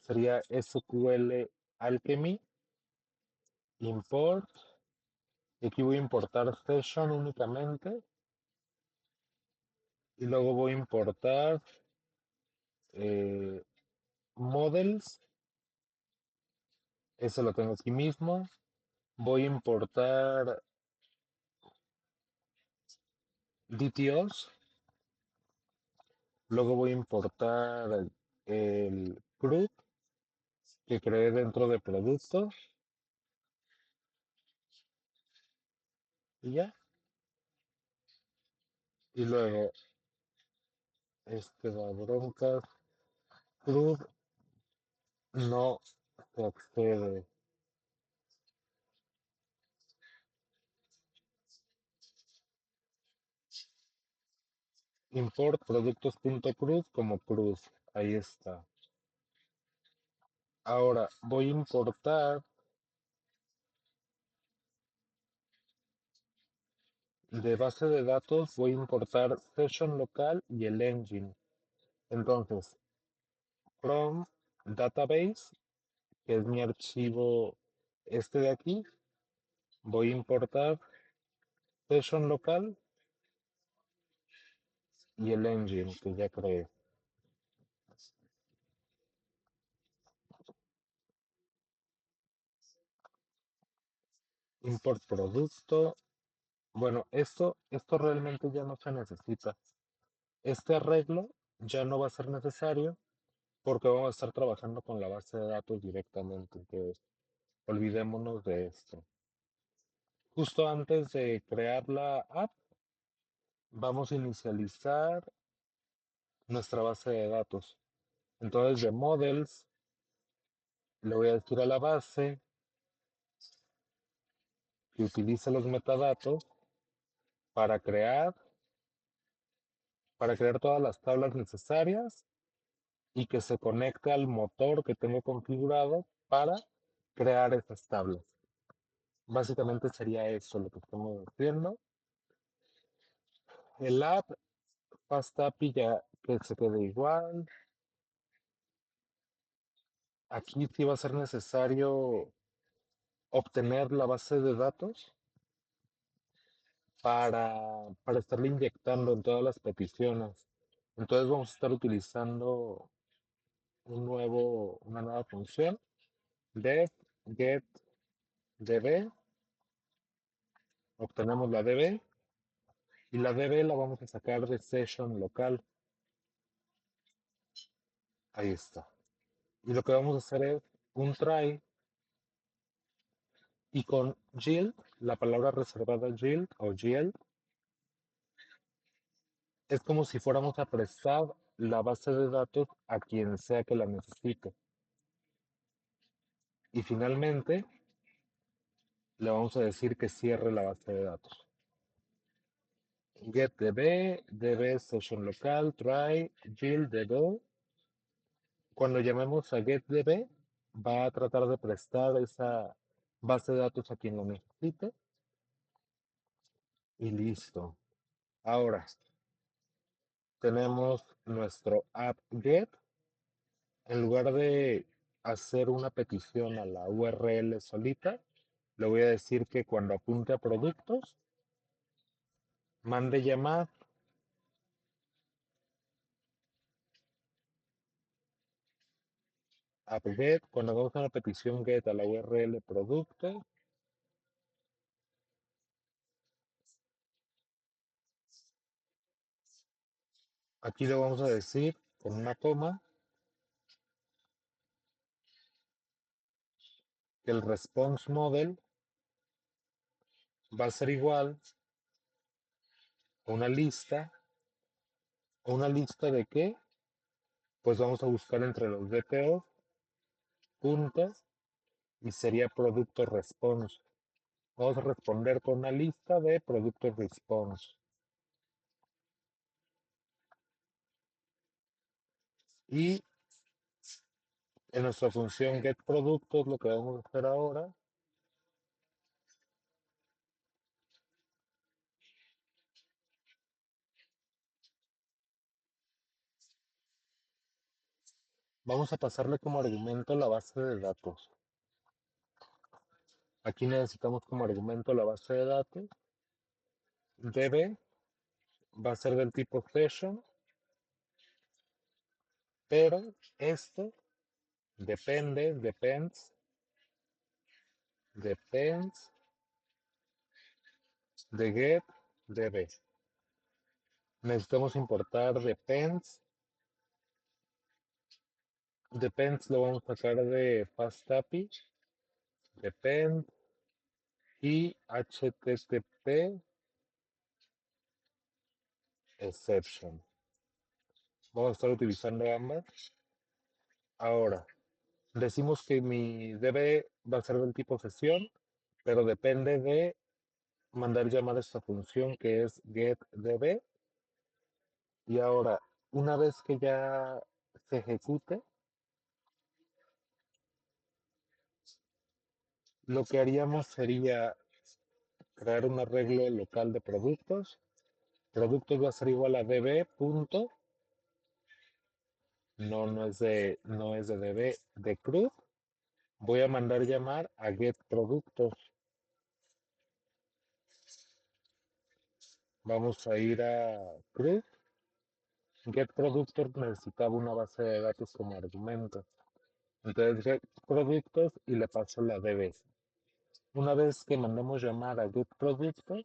sería SQL Alchemy, import. Y aquí voy a importar session únicamente. Y luego voy a importar eh, models, eso lo tengo aquí mismo. Voy a importar DTOs. Luego voy a importar el CRUD que creé dentro de productos. Y ya. Y luego este da broncas. CRUD no se accede. Import productos.crud como crud. Ahí está. Ahora voy a importar de base de datos, voy a importar session local y el engine. Entonces, from database, que es mi archivo este de aquí, voy a importar session local y el engine que ya creé. Import producto. Bueno, esto realmente ya no se necesita. Este arreglo ya no va a ser necesario porque vamos a estar trabajando con la base de datos directamente. Entonces, olvidémonos de esto. Justo antes de crear la app, vamos a inicializar nuestra base de datos. Entonces, de models, le voy a decir a la base que utilice los metadatos para crear, para crear todas las tablas necesarias y que se conecte al motor que tengo configurado para crear estas tablas. Básicamente sería eso lo que estamos haciendo. El app, Fast API ya que se quede igual. Aquí sí va a ser necesario obtener la base de datos para estarle inyectando en todas las peticiones. Entonces vamos a estar utilizando una nueva función, def get db, obtenemos la db y la db la vamos a sacar de session local. Ahí está. Y lo que vamos a hacer es un try y con yield, la palabra reservada yield o yield, es como si fuéramos a prestar la base de datos a quien sea que la necesite. Y finalmente le vamos a decir que cierre la base de datos. GetDB, DB session local, try, yield DB. Cuando llamemos a GetDB, va a tratar de prestar esa base de datos a quien lo necesite. Y listo. Ahora tenemos nuestro app get. En lugar de hacer una petición a la URL solita, le voy a decir que cuando apunte a productos, mande llamar a get. Cuando hagamos una petición get a la URL producto, aquí le vamos a decir con una coma que el response model va a ser igual a una lista de qué, pues vamos a buscar entre los DTO puntos y sería producto response. Vamos a responder con una lista de productos response. Y en nuestra función getProductos lo que vamos a hacer ahora, vamos a pasarle como argumento la base de datos. Aquí necesitamos como argumento la base de datos. DB va a ser del tipo session, pero esto depends de get db. Necesitamos importar depends lo vamos a sacar de FastAPI, depend y HTTP exception. Vamos a estar utilizando ambas. Ahora, decimos que mi DB va a ser del tipo sesión, pero depende de mandar llamar a esta función que es getDB. Y ahora, una vez que ya se ejecute, lo que haríamos sería crear un arreglo local de productos. Productos va a ser igual a db punto, no es de db, de CRUD. Voy a mandar llamar a getProductos. Vamos a ir a CRUD. GetProductos necesitaba una base de datos como argumento. Entonces getProductos y le paso la db. Una vez que mandemos llamar a getProductos,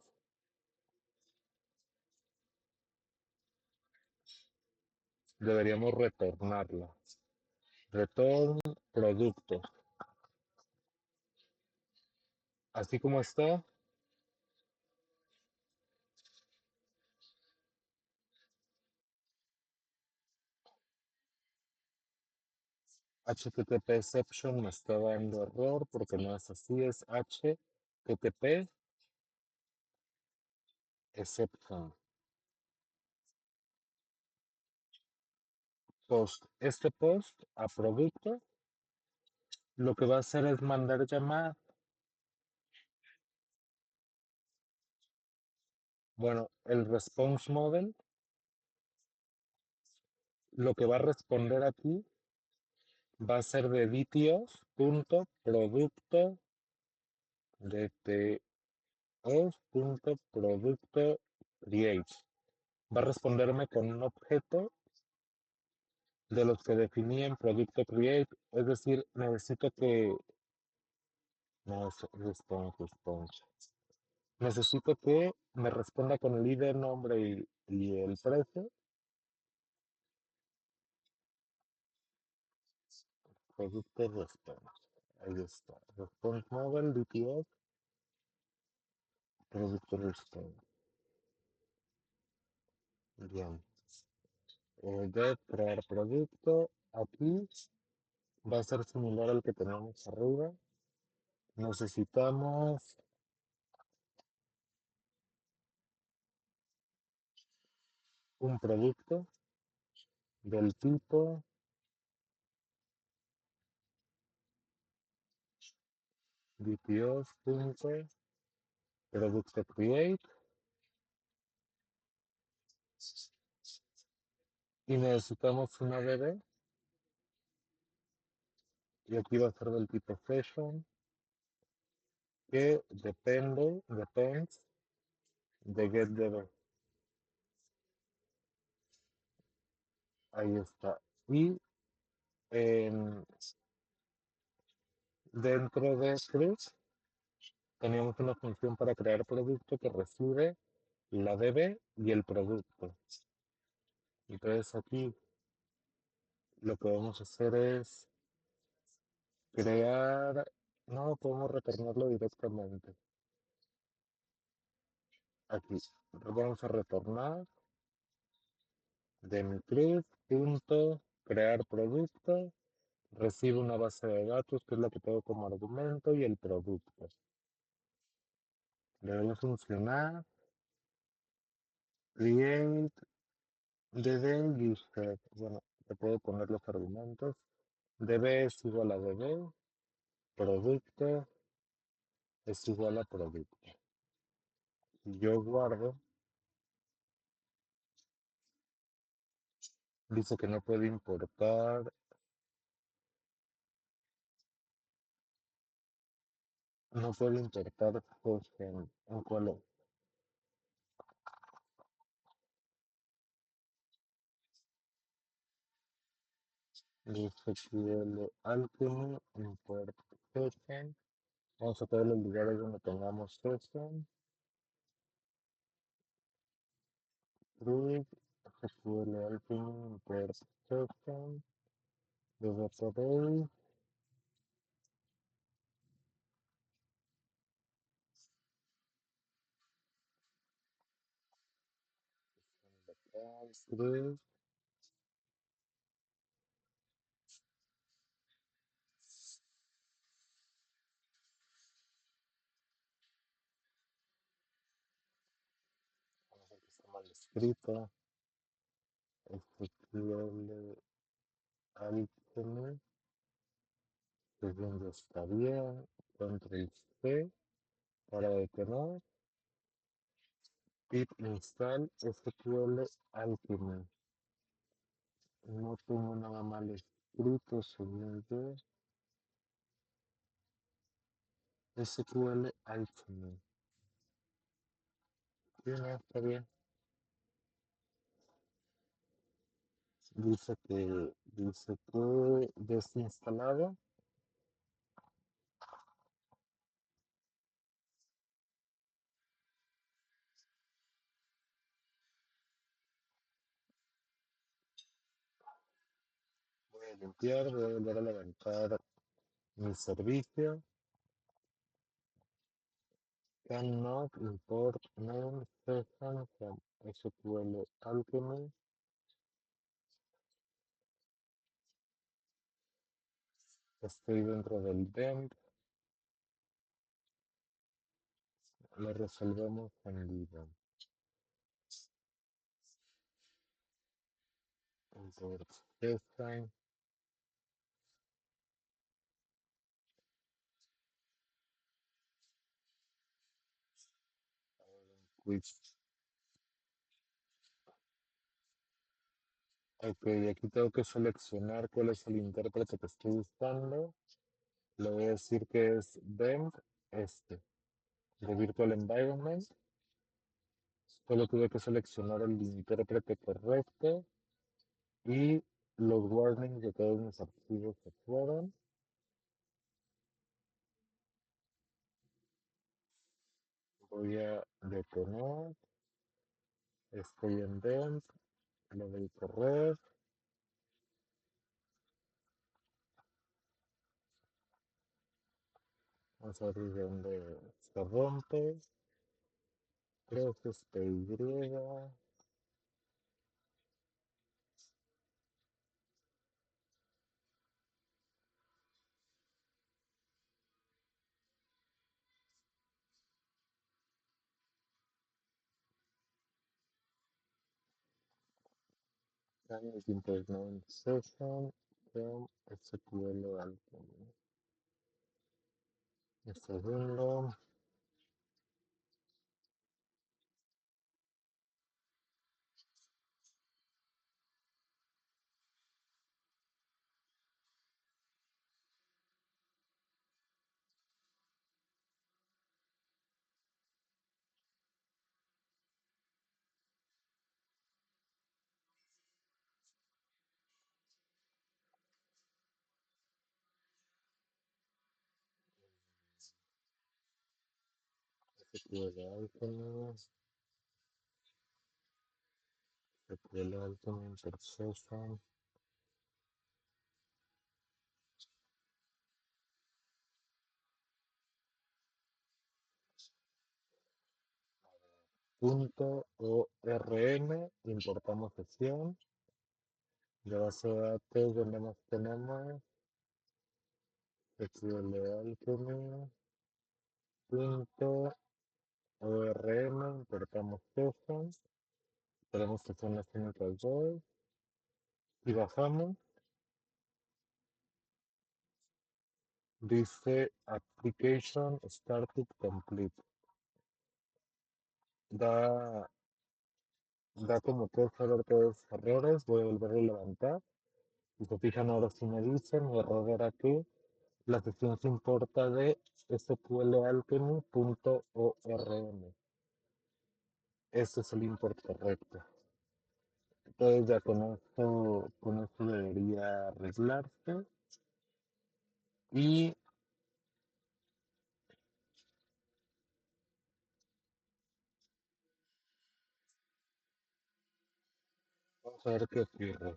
deberíamos retornarla. Return productos. Así como está, HTTP exception me está dando error porque no es así, es HTTP exception. Post. Este post a producto lo que va a hacer es mandar llamar. Bueno, el response model lo que va a responder aquí va a ser de dtos.producto dtos.producto create. Va a responderme con un objeto de los que definí en producto create, es decir, necesito que no es response. Necesito que me responda con el ID, nombre y el precio. Producto response. Ahí está. Response model, DTF, producto response. Bien. Get, crear producto. Aquí va a ser similar al que tenemos arriba. Necesitamos un producto del tipo dtos.producto create y necesitamos una DB y aquí va a ser del tipo session que depends de getDB. Ahí está. Y en, dentro de script teníamos una función para crear producto que recibe la DB y el producto. Entonces aquí lo que vamos a hacer es crear. No, podemos retornarlo directamente. Aquí vamos a retornar de mi cruz, punto, crear producto, recibe una base de datos que es la que tengo como argumento y el producto. Debe funcionar, create, db, user. Bueno, te puedo poner los argumentos. Db es igual a db, producto es igual a producto. Si yo guardo, dice que no puede importar, no puede importar token en color. SQL Alchemy, import token. Vamos a todos los lugares donde tengamos token. Create, SQL Alchemy, import token. Database, create, vamos a ver que está mal escrito. SQL Alchemy, segundo está bien. Control C para detener. Pip install SQL Alchemy. No tengo nada mal escrito, según yo. SQL Alchemy. Sí, no, está bien. Dice que desinstalado. Voy a limpiar, voy a volver a levantar mi servicio. Cannot import name session from SQL Alchemy. Estoy dentro del DEMP. Lo resolvemos en vivo. Import session. Quit. Ok, aquí tengo que seleccionar cuál es el intérprete que estoy buscando. Le voy a decir que es DEMP, este, de Virtual Environment. Solo tuve que seleccionar el intérprete correcto y los warnings de todos mis archivos se fueron. Voy a detener. Estoy en DEMP. Le doy correr. Vamos a ver dónde se rompe. Creo que es PY. Manage Internet Session from SQL Alchemy. Un segundo. SQL Alchemy. SQL Alchemy Intercession. punto ORM, importamos sesión de base de datos donde más tenemos SQL Alchemy, punto ORM, importamos session, tenemos que son las únicas dos y bajamos, dice application started complete, da, da como que saber todos los errores, voy a volver a levantar. Si se fijan ahora sí me dicen, mi error era que la sesión se importa de sqlalchemy.orm. Este es el import correcto. Entonces ya con esto debería arreglarse. Y vamos a ver qué ocurre.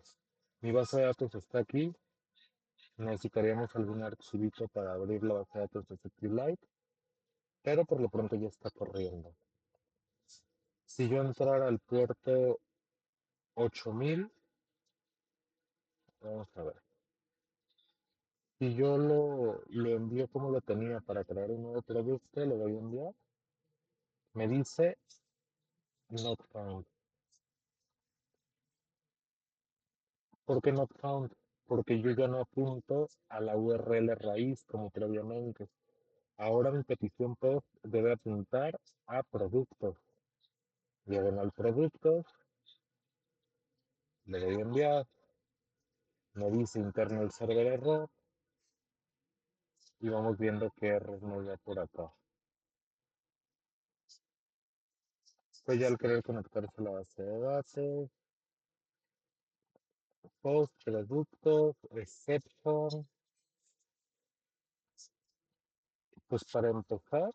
Mi base de datos está aquí. Necesitaríamos algún archivito para abrir la base de datos de SQLite, pero por lo pronto ya está corriendo. Si yo entrara al puerto 8000, vamos a ver. Si yo lo envío como lo tenía para crear un nuevo producto, le doy a enviar, me dice not found. ¿Por qué not found? Porque yo ya no apunto a la URL raíz como previamente. Ahora mi petición post debe apuntar a productos. Diagonal productos, le doy a enviar, me dice internal server error y vamos viendo qué error nos da por acá. Pues ya al querer conectarse a la base de datos, post, productos, exception, pues para empezar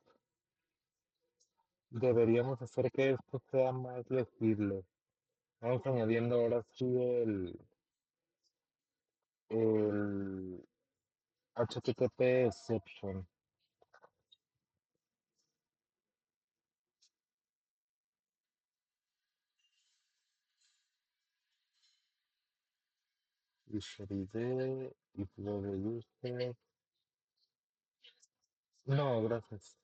deberíamos hacer que esto sea más legible. Vamos añadiendo ahora sí el HTTP exception user ID, if the user. No, gracias.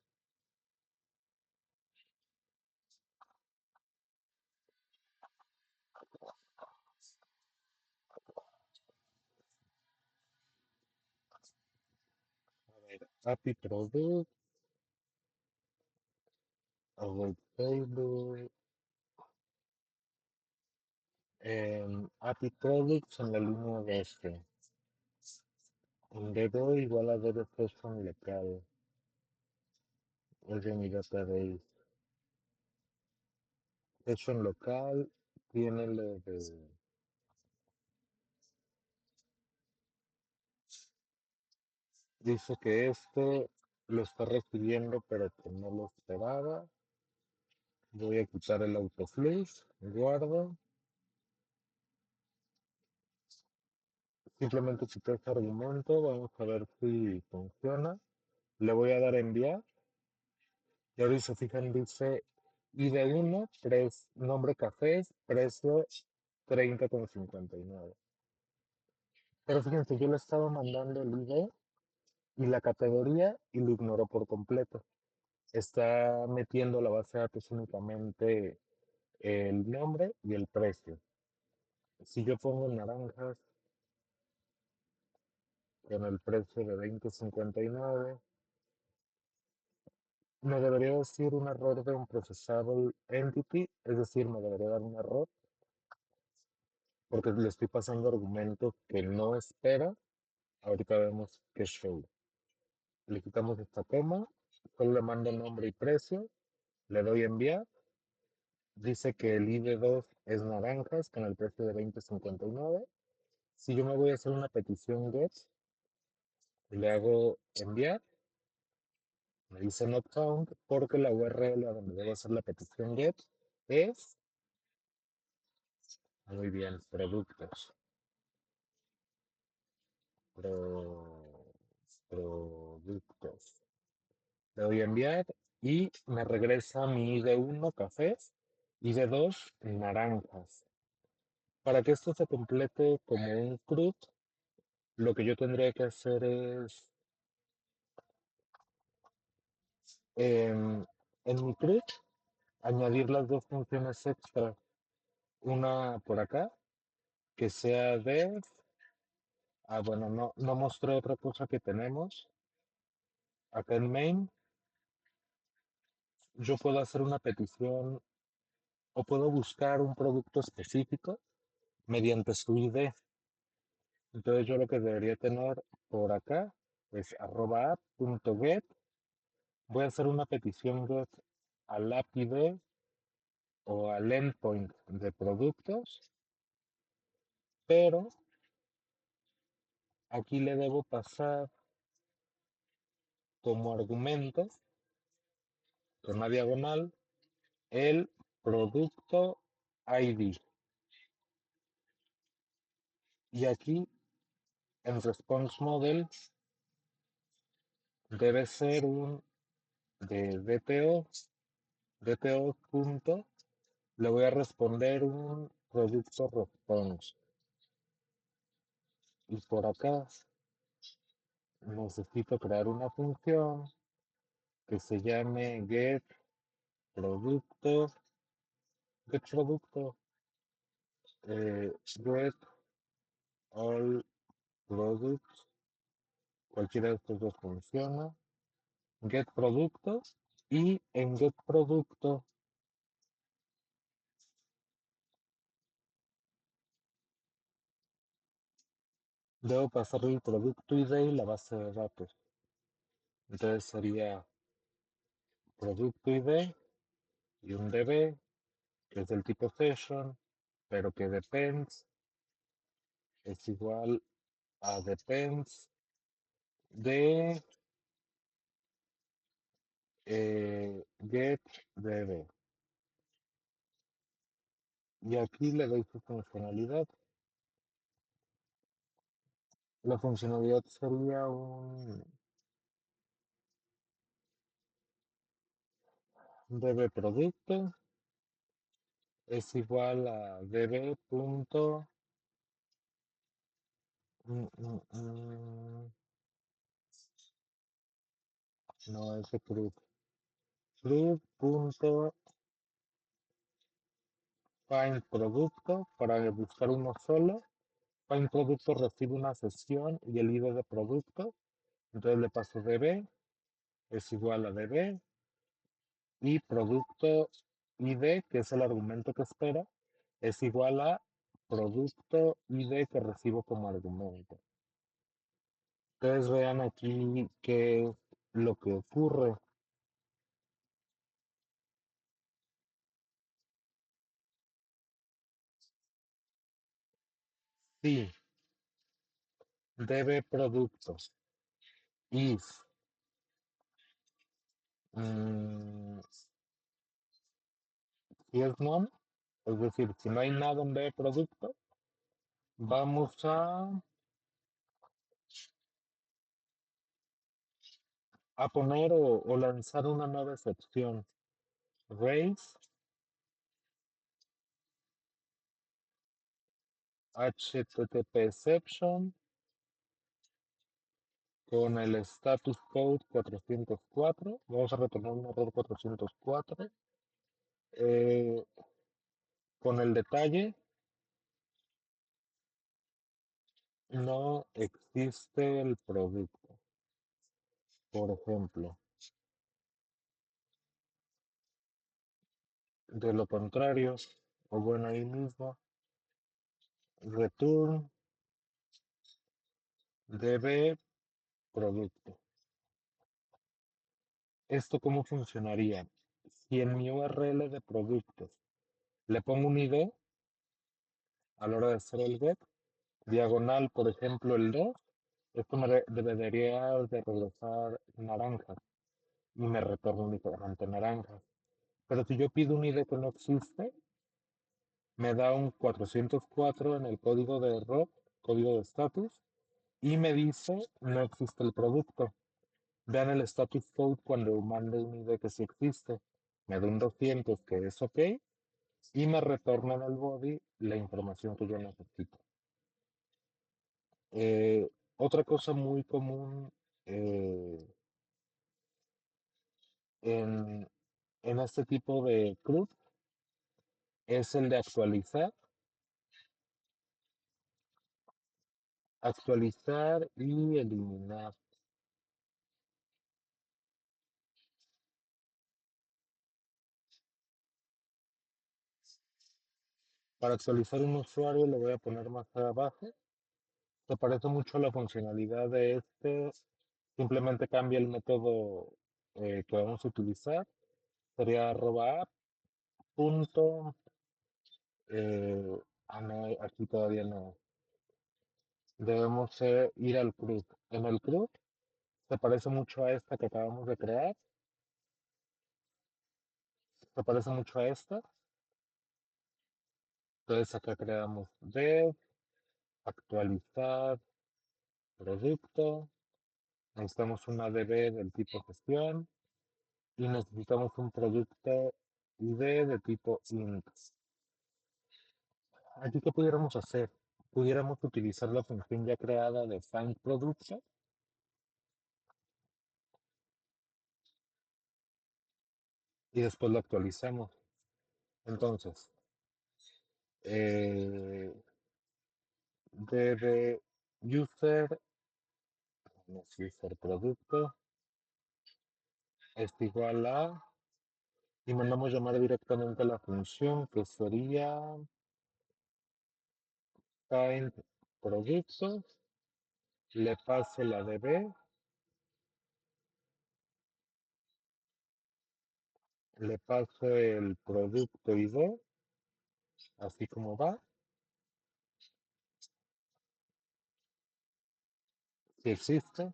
A ver, API product, await table, API products en la línea de este. En DB igual a DB session local. Es de mi database. Session local tiene lo de. Dice que este lo está recibiendo, pero que no lo esperaba. Voy a quitar el autoflush, guardo. Simplemente quité este argumento, vamos a ver si funciona. Le voy a dar a enviar. Y ahora si se fijan, dice ID1, nombre cafés, precio 30,59. Pero fíjense, yo le estaba mandando el ID y la categoría y lo ignoró por completo. Está metiendo a la base de datos únicamente el nombre y el precio. Si yo pongo naranjas con el precio de 20,59, me debería decir un error de un processable entity, es decir, me debería dar un error porque le estoy pasando argumentos que no espera. Ahorita vemos qué show. Le quitamos esta coma, solo le mando nombre y precio, le doy enviar. Dice que el ID2 es naranjas con el precio de 20,59. Si yo me voy a hacer una petición GET, le hago enviar, me dice not found porque la URL a donde debo hacer la petición GET es, muy bien, productos. Productos. Le doy a enviar y me regresa mi ID1 cafés y ID2 naranjas. Para que esto se complete como un CRUD, lo que yo tendría que hacer es em, en mi CRUD añadir las dos funciones extra. Una por acá, que sea dev. Bueno, no mostré otra cosa que tenemos. Acá en main, yo puedo hacer una petición o puedo buscar un producto específico mediante su ID. Entonces yo lo que debería tener por acá es @app.get. Voy a hacer una petición get al API o al endpoint de productos, pero aquí le debo pasar como argumento con una diagonal el producto ID. Y aquí en response model debe ser un de DTO punto, le voy a responder un producto response. Y por acá necesito crear una función que se llame producto, get producto, get all products, cualquiera de estos dos funciona, get producto, y en get producto debo pasar el producto ID y la base de datos. Entonces sería producto ID y un DB que es del tipo session, pero que depends es igual a depends de get DB. Y aquí le doy su funcionalidad. La funcionalidad sería un DB producto es igual a db punto no es de CRUD punto find producto para buscar uno solo. Find producto recibe una sesión y el ID de producto. Entonces le paso db es igual a db y producto ID, que es el argumento que espera, es igual a producto ID que recibo como argumento. Ustedes vean aquí qué es lo que ocurre. Si debe productos is mm, si es none, es decir, si no hay nada en debe producto, vamos a poner o lanzar una nueva excepción. Raise HTTP exception con el status code 404. Vamos a retornar un error 404. eh, con el detalle, no existe el producto. Por ejemplo, de lo contrario, o bueno, ahí mismo, return db producto. ¿Esto cómo funcionaría? Si en mi URL de productos le pongo un ID a la hora de hacer el get, diagonal, por ejemplo, el 2, esto debería de regresar naranja y me retorna únicamente naranja. Pero si yo pido un ID que no existe, me da un 404 en el código de error, código de status, y me dice no existe el producto. Vean el status code cuando mande un ID que sí existe. Me da un 200 que es ok y me retornan al body la información que yo necesito. Eh, Otra cosa muy común eh, en, en este tipo de CRUD es el de actualizar y eliminar. Para actualizar un usuario lo voy a poner más abajo. Se parece mucho a la funcionalidad de este. Simplemente cambia el método que vamos a utilizar. Sería arroba app punto. No, aquí todavía no. Debemos ir al CRUD. En el CRUD se parece mucho a esta que acabamos de crear. Se parece mucho a esta. Entonces acá creamos dev, actualizar, producto. Necesitamos una DB del tipo gestión y necesitamos un producto ID de tipo int. Aquí, ¿qué pudiéramos hacer? Pudiéramos utilizar la función ya creada de find producto y después lo actualizamos. Entonces, eh, debe user, no es user producto, es igual a, y mandamos llamar directamente a la función que sería find producto, le pase la DB, le paso el producto ID, así como va, si existe,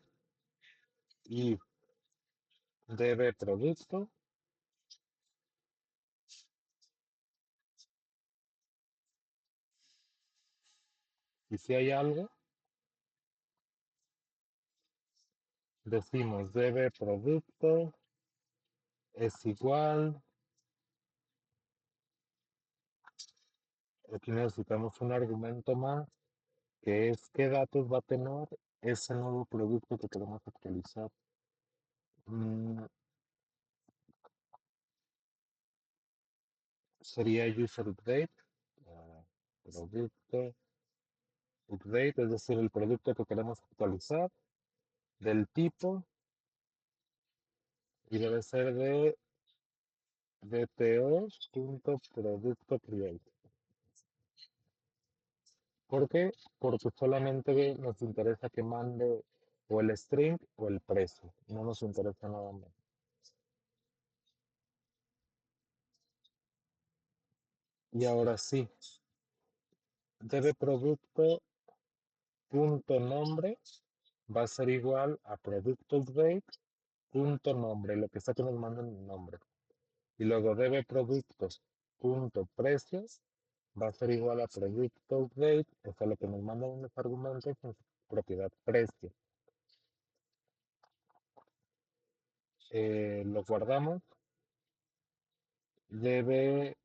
y db producto, y si hay algo, decimos db producto es igual, aquí necesitamos un argumento más, que es qué datos va a tener ese nuevo producto que queremos actualizar. Mm, Sería user update, producto update, es decir, el producto que queremos actualizar, del tipo, y debe ser de dto.producto.create. ¿Por qué? Porque solamente nos interesa que mande o el string o el precio. No nos interesa nada más. Y ahora sí, debe producto punto nombre va a ser igual a producto rate punto nombre, lo que está que nos manden el nombre. Y luego debe productos punto precios va a ser igual a producto rate, o sea, lo que nos mandan en los argumentos en su propiedad precio. Lo guardamos, debe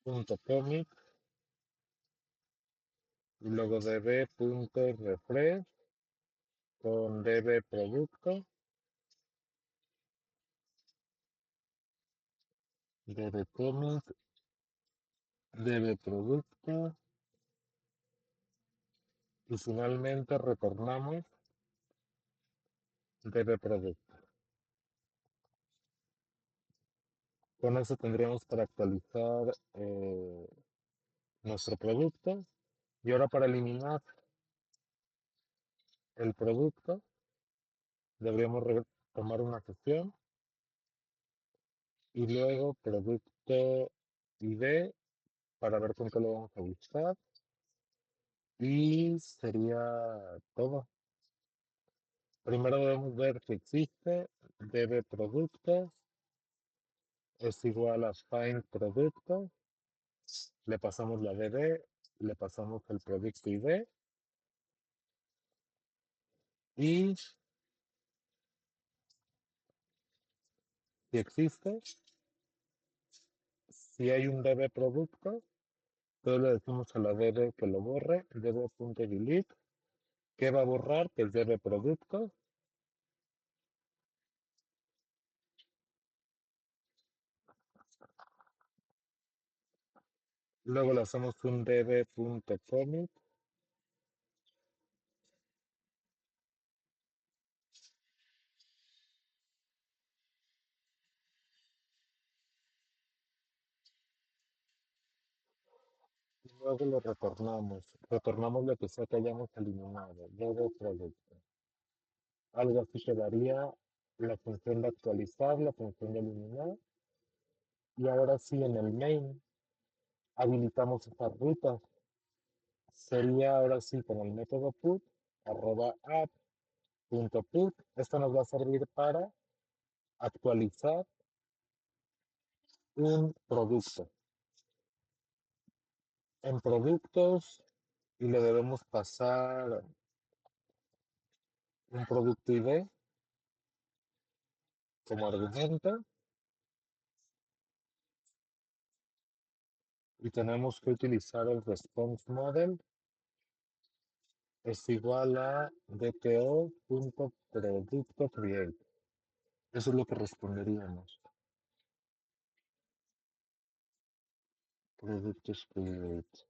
punto comic y luego db punto refresh con db producto, db comic, db producto y finalmente retornamos db producto. Con eso tendríamos para actualizar nuestro producto. Y ahora para eliminar el producto, deberíamos tomar una sesión y luego producto ID para ver con qué lo vamos a buscar. Y sería todo. Primero debemos ver si existe, debe productos, es igual a find producto, le pasamos la DB, le pasamos el producto ID y si existe, si hay un DB producto, entonces le decimos a la DB que lo borre, db.delete, ¿qué va a borrar? Que el DB producto. Luego le hacemos un db.commit. Y luego lo retornamos. Retornamos lo que sea que hayamos eliminado. Db producto. Algo así quedaría la función de actualizar, la función de eliminar. Y ahora sí, en el main habilitamos esta ruta. Sería ahora sí con el método put, arroba app.put. Esto nos va a servir para actualizar un producto. En productos y le debemos pasar un producto ID como argumento y tenemos que utilizar el response model es igual a dto.producto_create. Eso es lo que responderíamos. Productos create.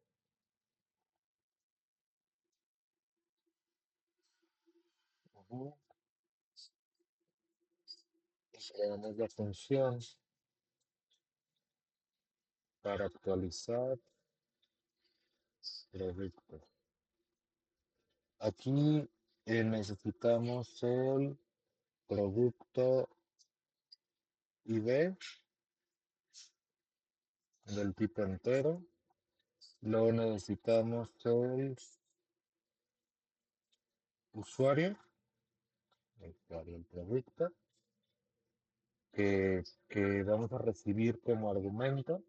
Ujú. Y creamos la función para actualizar producto. Aquí necesitamos el producto ID del tipo entero. Luego necesitamos el usuario, el producto, que vamos a recibir como argumento.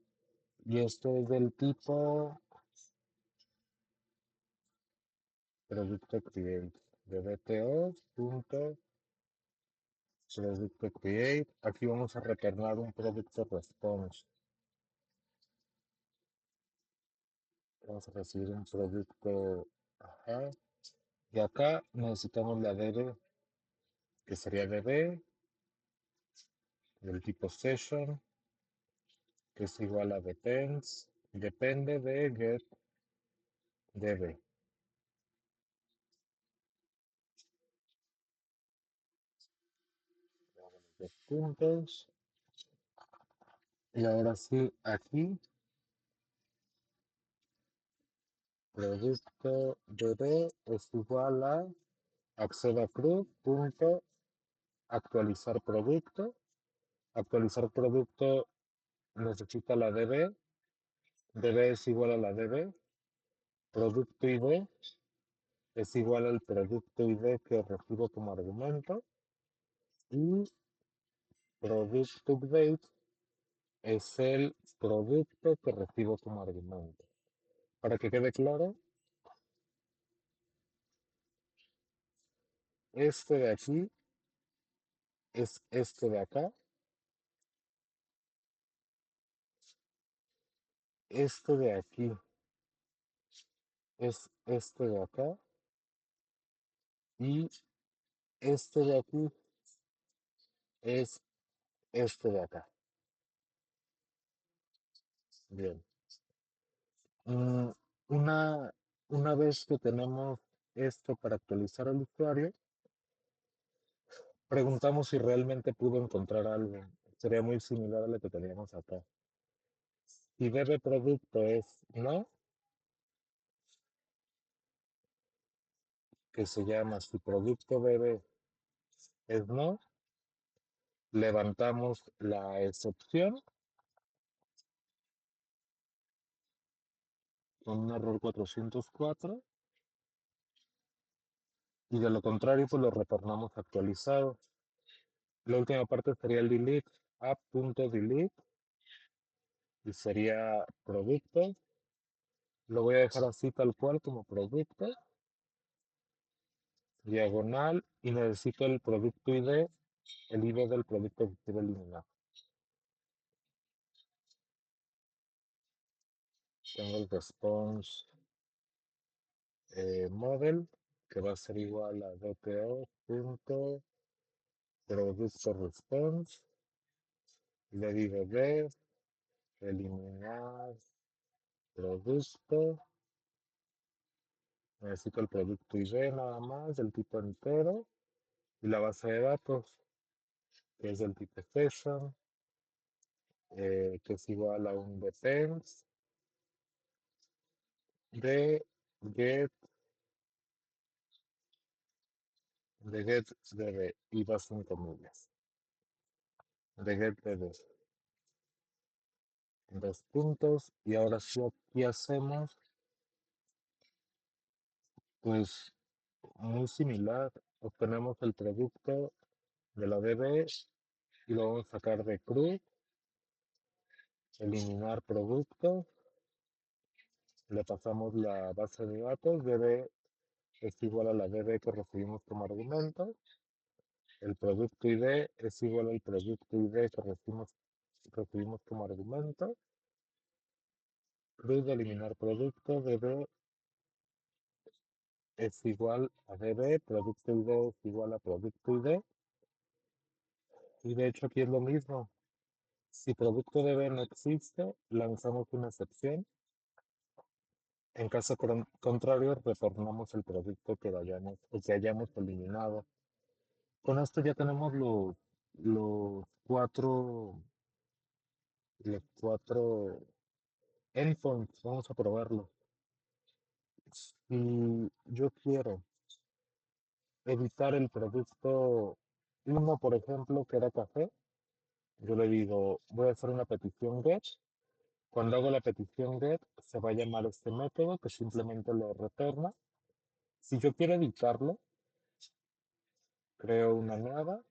Y esto es del tipo producto create, de bto.producto create. Aquí vamos a retornar un producto response. Vamos a recibir un producto, ajá. Y acá necesitamos la DB, que sería DB, del tipo session, que es igual a depends, depende de get DB. Dos puntos. Y ahora sí, aquí, producto DB es igual a acceda punto actualizar producto. Actualizar producto necesita la DB. DB es igual a la DB. Producto ID es igual al producto ID que recibo como argumento. Y product update es el producto que recibo como argumento. Para que quede claro, este de aquí es este de acá. Este de aquí es este de acá. Y este de aquí es este de acá. Bien. Mm, Una, una vez que tenemos esto para actualizar al usuario, preguntamos si realmente pudo encontrar algo. Sería muy similar a lo que teníamos acá. Si debe producto es no, que se llama si producto debe es no, levantamos la excepción con un error 404 y de lo contrario pues lo retornamos actualizado. La última parte sería el delete, app.delete y sería producto. Lo voy a dejar así tal cual como producto, diagonal, y necesito el producto ID, el ID del producto que quiero eliminar. Tengo el response model, que va a ser igual a dto.producto response, y le digo de eliminar producto. Necesito el producto ID nada más, del tipo entero, y la base de datos, que es del tipo session, que es igual a un depends de get, de get db, y vas en comillas, de get db, dos puntos, y ahora sí aquí hacemos, pues, muy similar, obtenemos el producto de la db y lo vamos a sacar de CRUD, eliminar producto, le pasamos la base de datos, db es igual a la db que recibimos como argumento, el producto ID es igual al producto ID que recibimos como argumento, CRUD de eliminar producto, db es igual a db, producto ID es igual a producto ID, y de hecho aquí es lo mismo. Si producto DB no existe, lanzamos una excepción. En caso contrario, retornamos el producto que vayamos o que hayamos eliminado. Con esto ya tenemos los cuatro endpoints. Vamos a probarlo. Si yo quiero editar el producto uno, por ejemplo, que era café, yo le digo, voy a hacer una petición get. Cuando hago la petición get, se va a llamar este método que simplemente lo retorna. Si yo quiero editarlo, creo una nueva.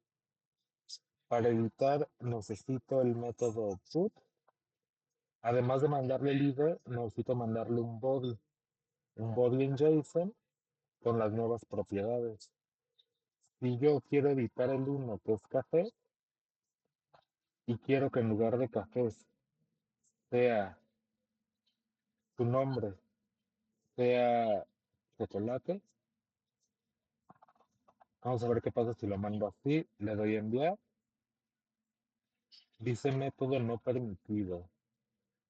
Para editar necesito el método put. Además de mandarle el ID, necesito mandarle un body en JSON con las nuevas propiedades. Si yo quiero editar el uno que es café y quiero que en lugar de cafés sea su nombre, sea chocolate, vamos a ver qué pasa si lo mando así. Le doy enviar. Dice método no permitido.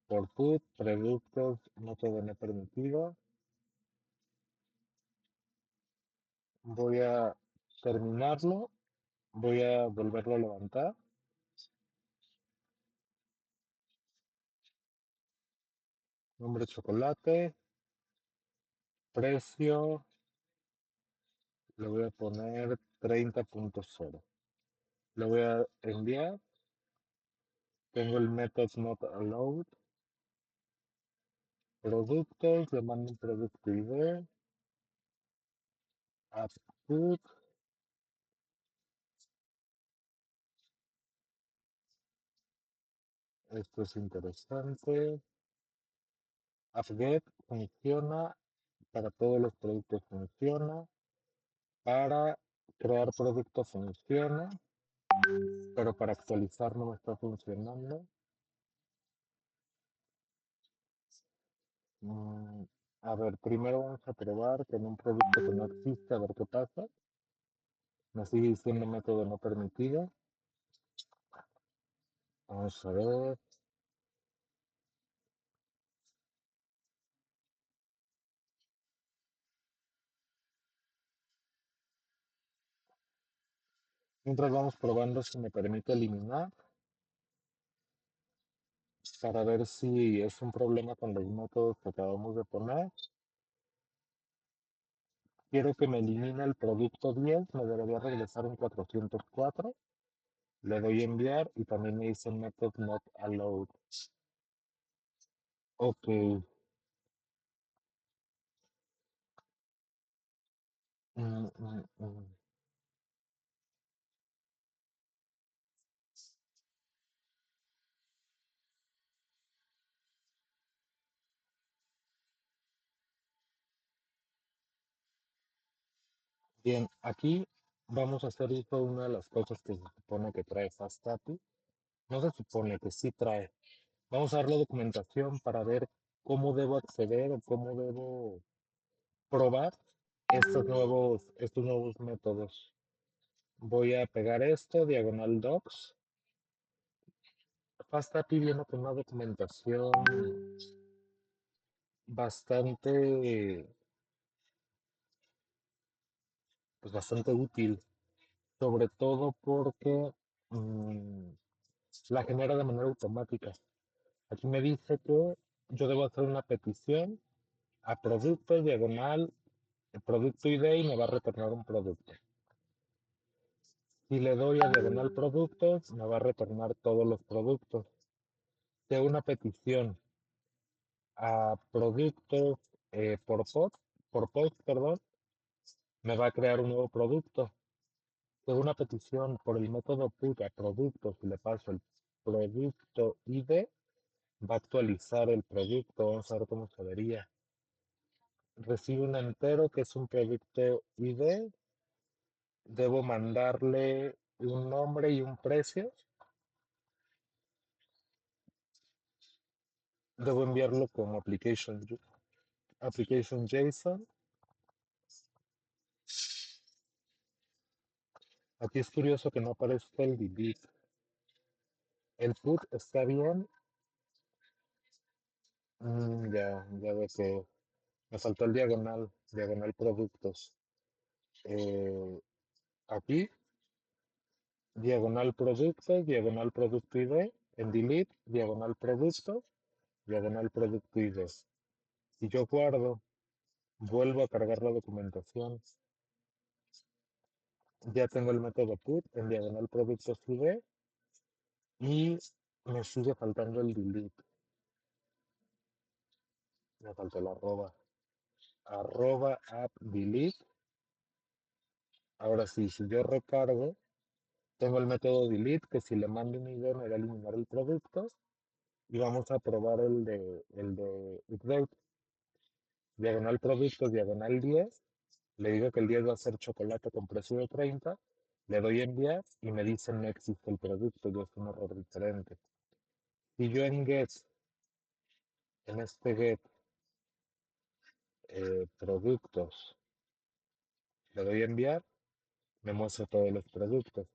Por put, productos, método no permitido. Voy a terminarlo. Voy a volverlo a levantar. Nombre chocolate. Precio. Le voy a poner 30.0. Le voy a enviar. Tengo el method not allowed. Productos. Le mando un producto ID. App put. Esto es interesante. AppGet funciona para todos los productos, funciona para crear productos, funciona, pero para actualizar no me está funcionando. Mm, a ver, primero vamos a probar con un producto que no existe, a ver qué pasa. Me sigue diciendo método no permitido. Vamos a ver. Mientras vamos probando si me permite eliminar para ver si es un problema con los métodos que acabamos de poner. Quiero que me elimine el producto 10, me debería regresar un 404. Le doy enviar y también me dice method not allowed. Ok. Mm, mm, mm. Bien, aquí vamos a hacer uso de una de las cosas que se supone que trae FastAPI. No se supone que sí trae. Vamos a dar la documentación para ver cómo debo acceder o cómo debo probar estos nuevos métodos. Voy a pegar esto, diagonal docs. FastAPI viene con una documentación bastante, pues bastante útil, sobre todo porque mm, la genera de manera automática. Aquí me dice que yo debo hacer una petición a producto, diagonal, el producto ID y me va a retornar un producto. Si le doy a diagonal productos, me va a retornar todos los productos. De una petición a productos por post, perdón, me va a crear un nuevo producto. De una petición por el método put a productos y le paso el producto ID, va a actualizar el producto. Vamos a ver cómo se vería. Recibe un entero que es un producto ID. Debo mandarle un nombre y un precio. Debo enviarlo como application JSON. Aquí es curioso que no aparezca el delete. El put está bien. Ya veo que me faltó el diagonal productos. Eh, Aquí, diagonal producto ID, en delete, diagonal producto ID. Si yo guardo, vuelvo a cargar la documentación, ya tengo el método put en diagonal productos ID y me sigue faltando el delete. Me faltó el arroba app delete. Ahora sí, si yo recargo, tengo el método delete que si le mando un ID me va a eliminar el producto y vamos a probar el de update. Diagonal productos, diagonal 10. Le digo que el 10 va a ser chocolate con precio de 30. Le doy enviar y me dice no existe el producto, y es un error diferente. Si yo en get, en este get, productos, le doy enviar, me muestra todos los productos.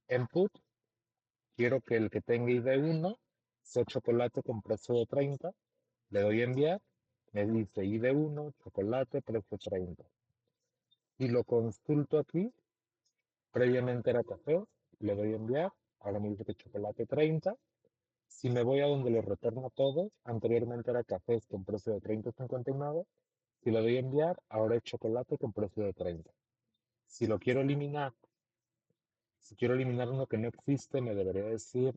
Input, quiero que el que tenga ID 1 sea chocolate con precio de 30. Le doy enviar, me dice ID 1, chocolate, precio 30. Y lo consulto aquí, previamente era café, le doy enviar, ahora me dice que chocolate 30. Si me voy a donde los retorno todos, anteriormente era cafés con precio de 30,59. Si le doy enviar, ahora es chocolate con precio de 30. Si lo quiero eliminar, si quiero eliminar uno que no existe, me debería decir,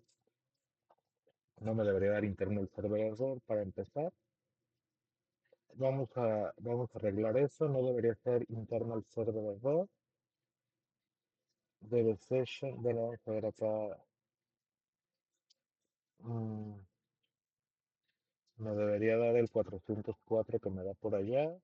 no me debería dar internal server error para empezar. Vamos a arreglar eso, no debería ser internal server error. Debe session, bueno, vamos a ver acá. mm, Me debería dar el 404 que me da por allá.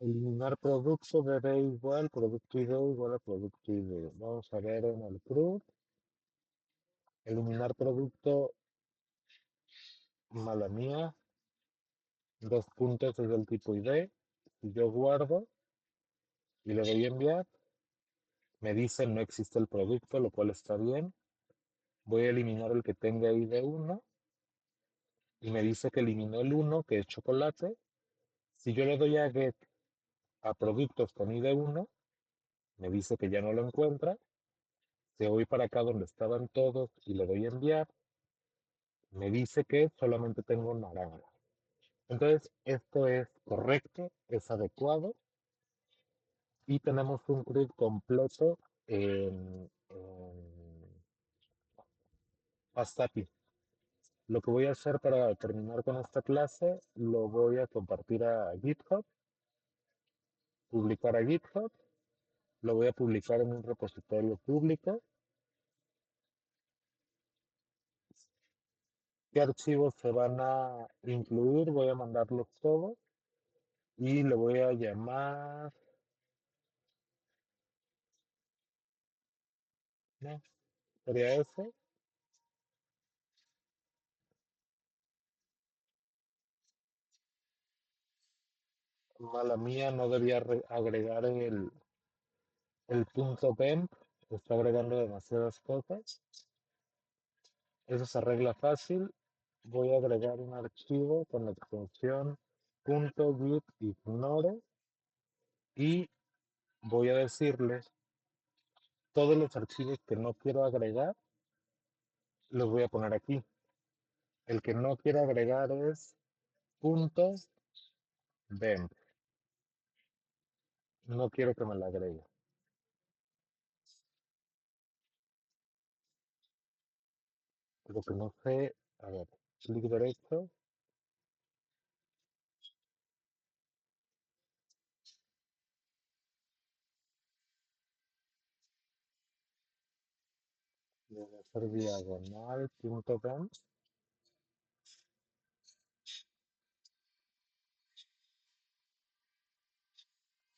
Eliminar producto debe igual, producto ID igual a producto ID. Vamos a ver en el CRUD. Eliminar producto, mala mía. Dos puntos es del tipo ID. Si yo guardo y le doy a enviar, me dice no existe el producto, lo cual está bien. Voy a eliminar el que tenga ID 1 y me dice que eliminó el 1, que es chocolate. Si yo le doy a get a productos con ID 1, me dice que ya no lo encuentra. Si voy para acá donde estaban todos y le doy a enviar, me dice que solamente tengo naranja. Entonces, esto es correcto, es adecuado y tenemos un CRUD completo en Pastapi. Lo que voy a hacer para terminar con esta clase, lo voy a compartir a GitHub, publicar a GitHub, lo voy a publicar en un repositorio público qué archivos se van a incluir, voy a mandarlos todos y le voy a llamar, ¿no? Sería ese. Mala mía, no debía agregar el punto .temp, está agregando demasiadas cosas. Eso se arregla fácil. Voy a agregar un archivo con la extensión .git ignore y voy a decirle todos los archivos que no quiero agregar, los voy a poner aquí. El que no quiero agregar es punto .demp. No quiero que me la agregue. Lo que no sé, a ver, clic derecho, debe ser diagonal punto .demp.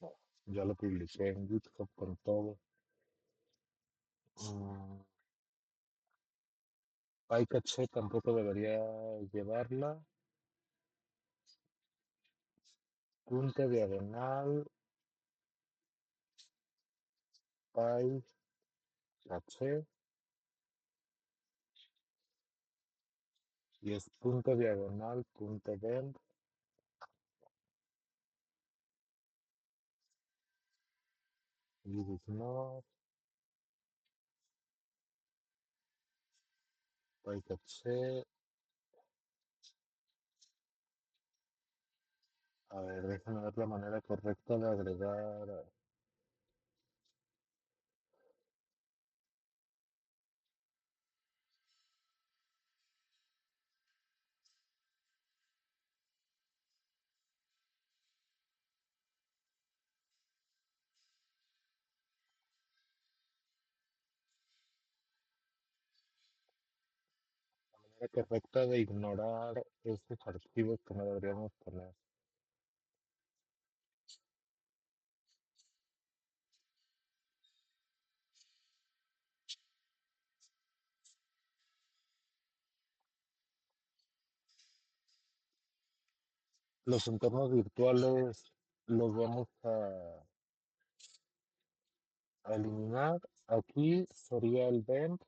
No, ya lo publiqué en GitHub con todo. Mm, PyCache tampoco debería llevarla. Punto diagonal, PyCache, y es punto diagonal, punto .demp, y ignore, PyCache. A ver, déjame ver la manera correcta de agregar. La manera correcta de ignorar estos archivos que no deberíamos poner. Los entornos virtuales los vamos a eliminar. Aquí sería el vent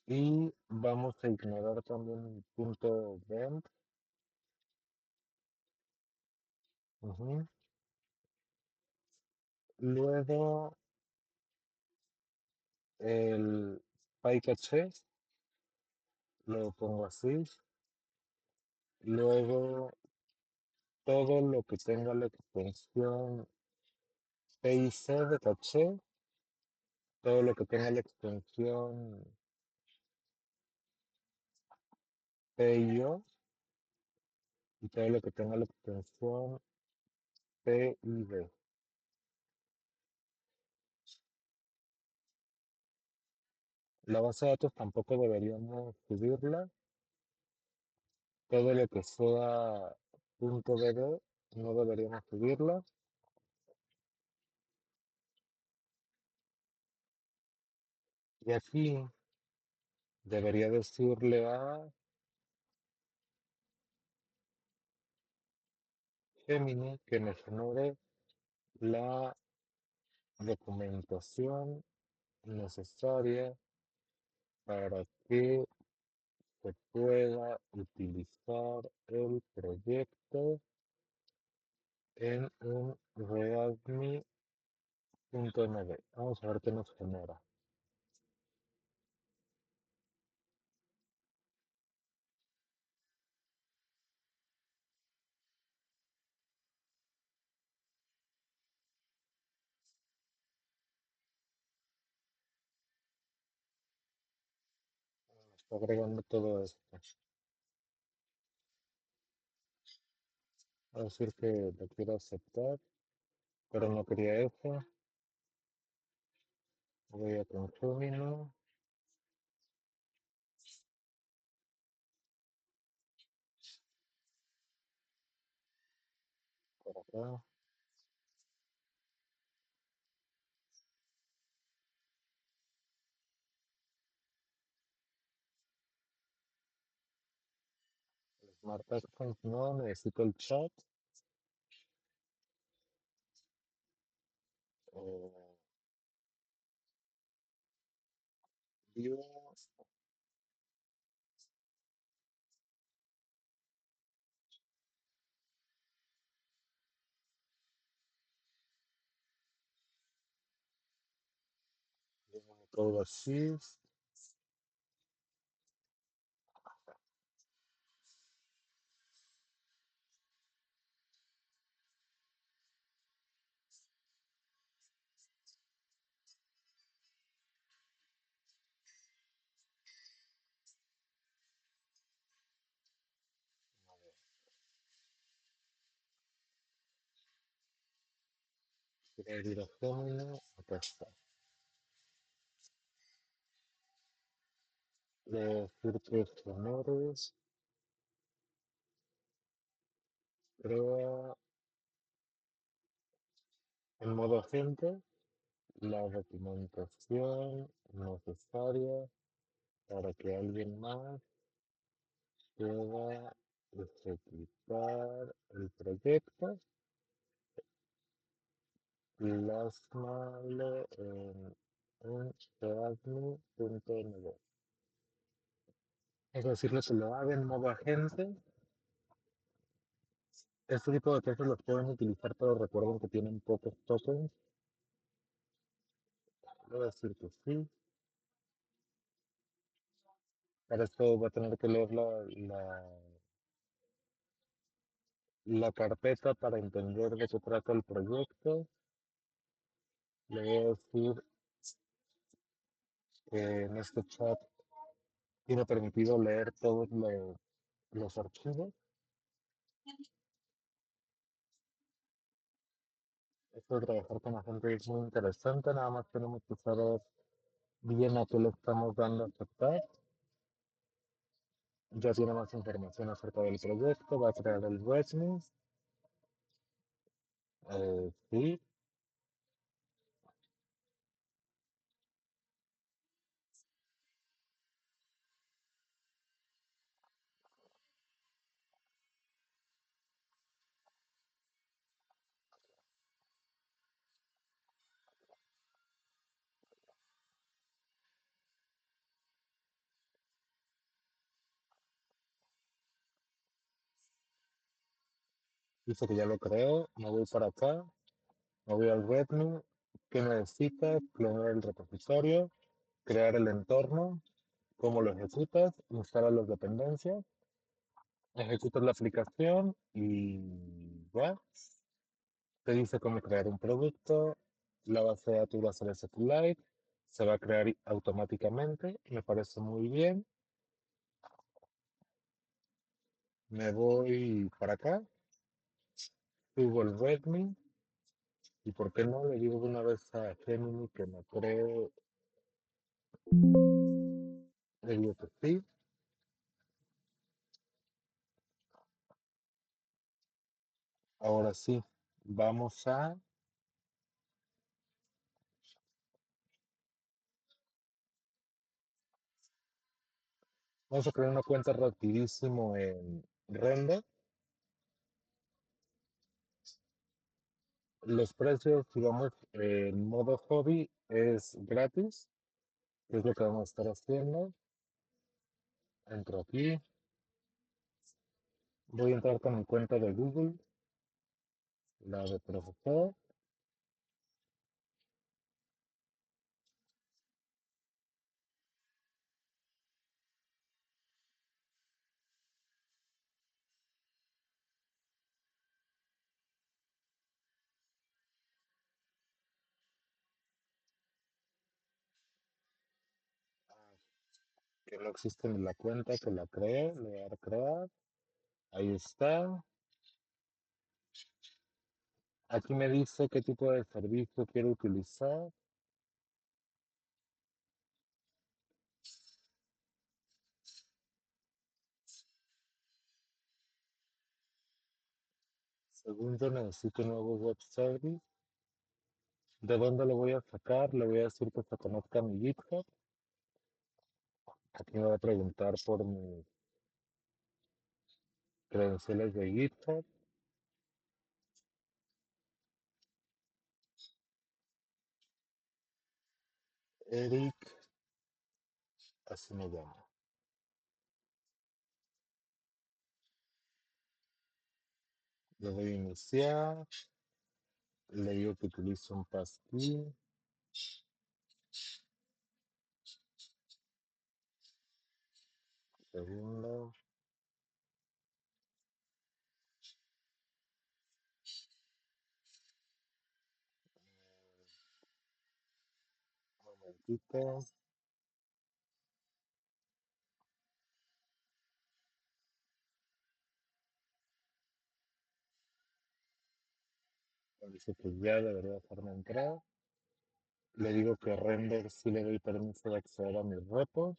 y vamos a ignorar también el punto vent. Ujú. Luego el PyCache lo pongo así. Luego todo lo que tenga la extensión PIC de caché, todo lo que tenga la extensión PIO y todo lo que tenga la extensión PID. La base de datos tampoco deberíamos subirla. Todo lo que sea .dd no deberíamos subirla. Y aquí debería decirle a Gemini que me genere la documentación necesaria para que se pueda utilizar el proyecto en un readme.md. Vamos a ver qué nos genera. Está agregando todo esto. Va a decir que lo quiero aceptar, pero no quería eso. Voy a consumir. acá. Smart Actions no, necesito el chat. eh, View, Code Assist. Quiero ir a Gemini, acá está. De Circuit Honores, crea en modo agente la documentación necesaria para que alguien más pueda ejecutar el proyecto. Plasmalo en un readme.md. Es decir, que lo haga en modo agente. Este tipo de cosas los pueden utilizar, pero recuerden que tienen pocos tokens. Le voy a decir que sí. Para esto va a tener que leer la carpeta para entender de qué trata el proyecto. Le voy a decir que en este chat tiene permitido leer todos los archivos. Esto de trabajar con la gente es muy interesante, nada más tenemos que saber bien a qué le estamos dando a aceptar. Ya tiene más información acerca del proyecto, va a crear el resume. Sí, dice que ya lo creó, me voy para acá, me voy al readme. ¿Qué necesita? Clonar el repositorio, crear el entorno, cómo lo ejecutas, instalar las dependencias, ejecutas la aplicación y ya. Te dice cómo crear un producto, la base de datos va a ser SQLite, se va a crear automáticamente, me parece muy bien. Me voy para acá, subo el readme y por qué no le digo de una vez a Gemini que me cree, le digo que sí. Ahora sí, vamos a, vamos a crear una cuenta rapidísimo en Render. Los precios, digamos, en modo hobby es gratis, que es lo que vamos a estar haciendo. Entro aquí, voy a entrar con mi cuenta de Google, la de profesor. Que no existe en la cuenta, que la cree, le voy a dar a crear. Ahí está. Aquí me dice qué tipo de servicio quiero utilizar. Según yo necesito un nuevo web service. ¿De dónde lo voy a sacar? Le voy a decir que se conecta a mi GitHub. Aquí me va a preguntar por mis credenciales de GitHub. Eric, así me llamo. Le doy a iniciar. Le digo que utilizo un passkey. Segundo. Momentito. Dice que ya debería dejarme entrar. Le digo que render si le doy permiso de acceder a mis repos.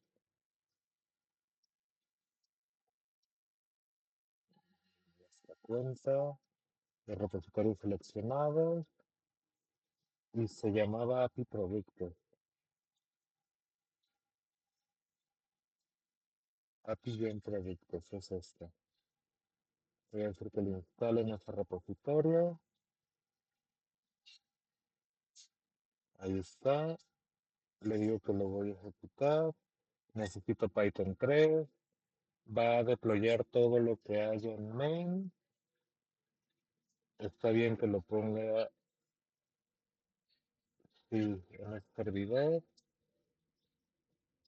Nuestra cuenta. El repositorio seleccionado. Y se llamaba API Productos. API Game Productos es este. Voy a hacer que lo instale en ese repositorio. Ahí está. Le digo que lo voy a ejecutar. Necesito Python 3. Va a deployar todo lo que haya en main. Está bien que lo ponga sí, en el servidor.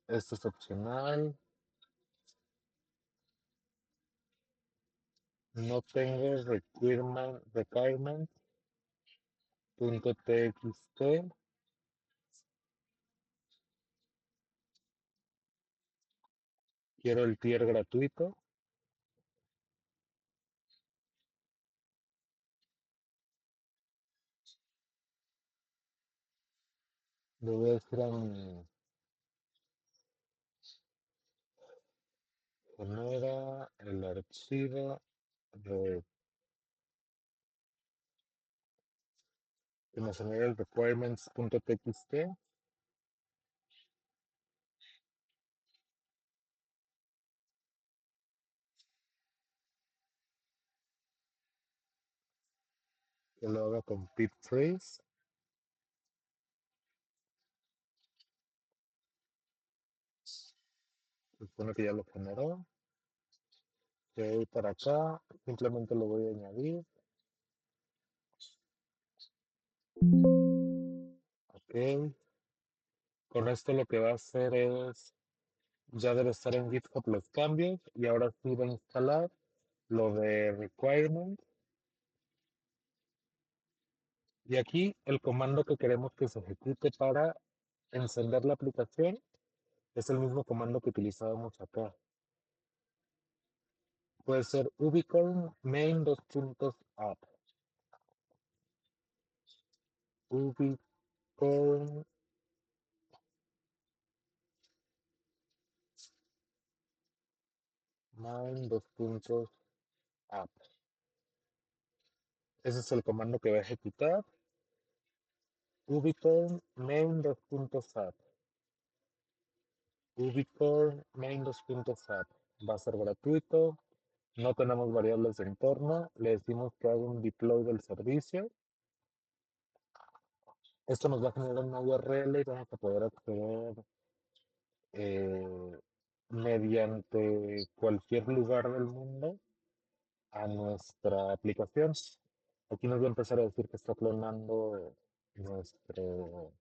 Esto es opcional. No tengo requirement.txt. Quiero el tier gratuito. Le voy a decir a mi genera el archivo de que me genera el requirements.txt. Que lo haga con pip freeze. Supone que ya lo generó. De ahí para acá, simplemente lo voy a añadir. Ok. Con esto lo que va a hacer es, ya debe estar en GitHub los cambios y ahora sí va a instalar lo de requirement. Y aquí el comando que queremos que se ejecute para encender la aplicación es el mismo comando que utilizábamos acá. Puede ser ubicorn main dos puntos app. Ubicorn main dos puntos app. Ese es el comando que va a ejecutar. Ubicorn main dos puntos app. Ubicorn main dos puntos app. Va a ser gratuito. No tenemos variables de entorno. Le decimos que haga un deploy del servicio. Esto nos va a generar una URL y vamos a poder acceder eh, mediante cualquier lugar del mundo a nuestra aplicación. Aquí nos va a empezar a decir que está clonando nuestro,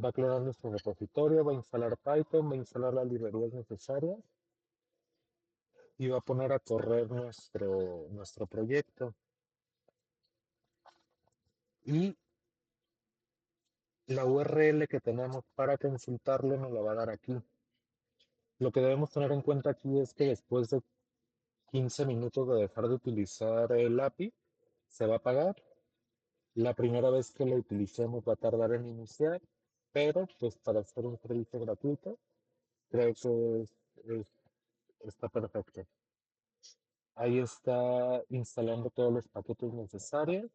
va a clonar nuestro repositorio, va a instalar Python, va a instalar las librerías necesarias y va a poner a correr nuestro proyecto. Y la URL que tenemos para consultarlo nos la va a dar aquí. Lo que debemos tener en cuenta aquí es que después de 15 minutos de dejar de utilizar el API, se va a apagar. La primera vez que lo utilicemos va a tardar en iniciar, pero pues para hacer un servicio gratuito, creo que está perfecto. Ahí está instalando todos los paquetes necesarios.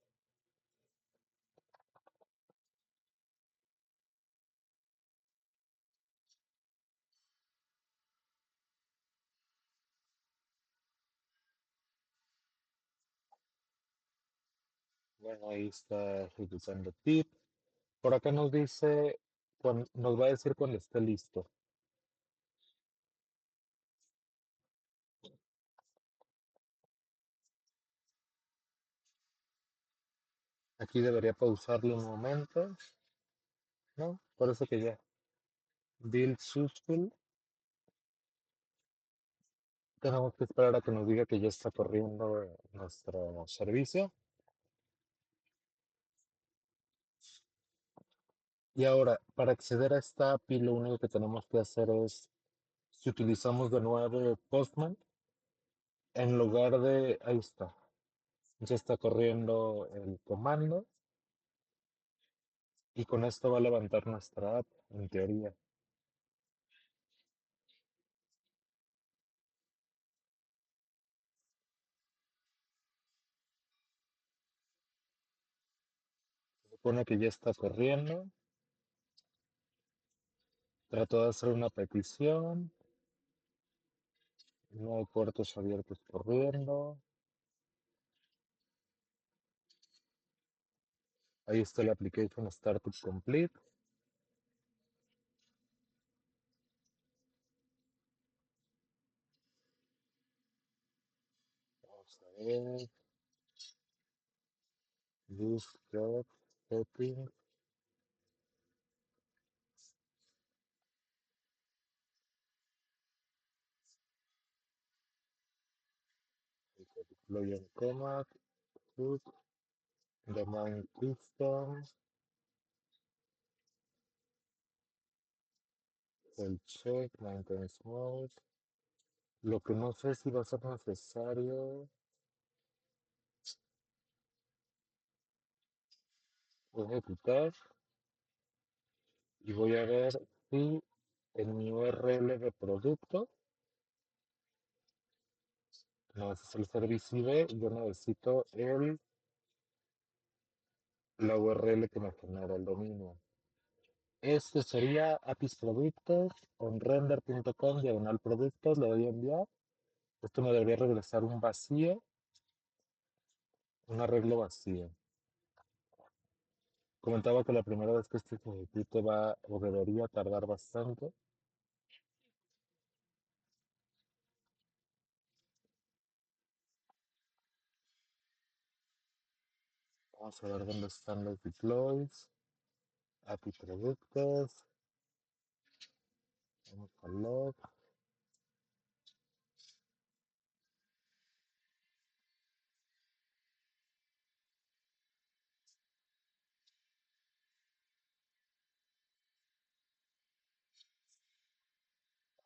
Bueno, ahí está ejecutando tip. Por acá nos dice, nos va a decir cuando esté listo. Aquí debería pausarlo un momento, ¿no? Parece que ya. Build successful. Tenemos que esperar a que nos diga que ya está corriendo nuestro servicio. Y ahora, para acceder a esta API, lo único que tenemos que hacer es, si utilizamos de nuevo Postman, en lugar de, ahí está, ya está corriendo el comando y con esto va a levantar nuestra app, en teoría. Se supone que ya está corriendo. Trato de hacer una petición. No hay puertos abiertos corriendo. Ahí está el application startup complete. Vamos a ver. This job settings. Deploy on command. Hook. Domain custom. El check. Maintenance mode. Lo que no sé si va a ser necesario ejecutar. Y voy a ver si en mi URL de producto, no, ese es el service ID, yo necesito la URL que me genera el dominio. Este sería apis productos onrender.com diagonal productos, le doy a enviar. Esto me debería regresar un vacío, un arreglo vacío. Comentaba que la primera vez que este ejecute va o debería tardar bastante. Vamos a ver dónde están los deploys. API productos. Vamos a log.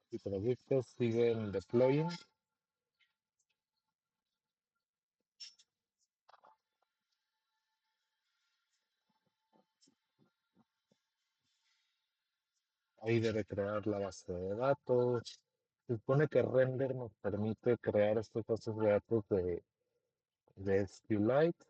API productos siguen deploying. Ahí debe crear la base de datos. Se supone que render nos permite crear estas bases de datos de SQLite.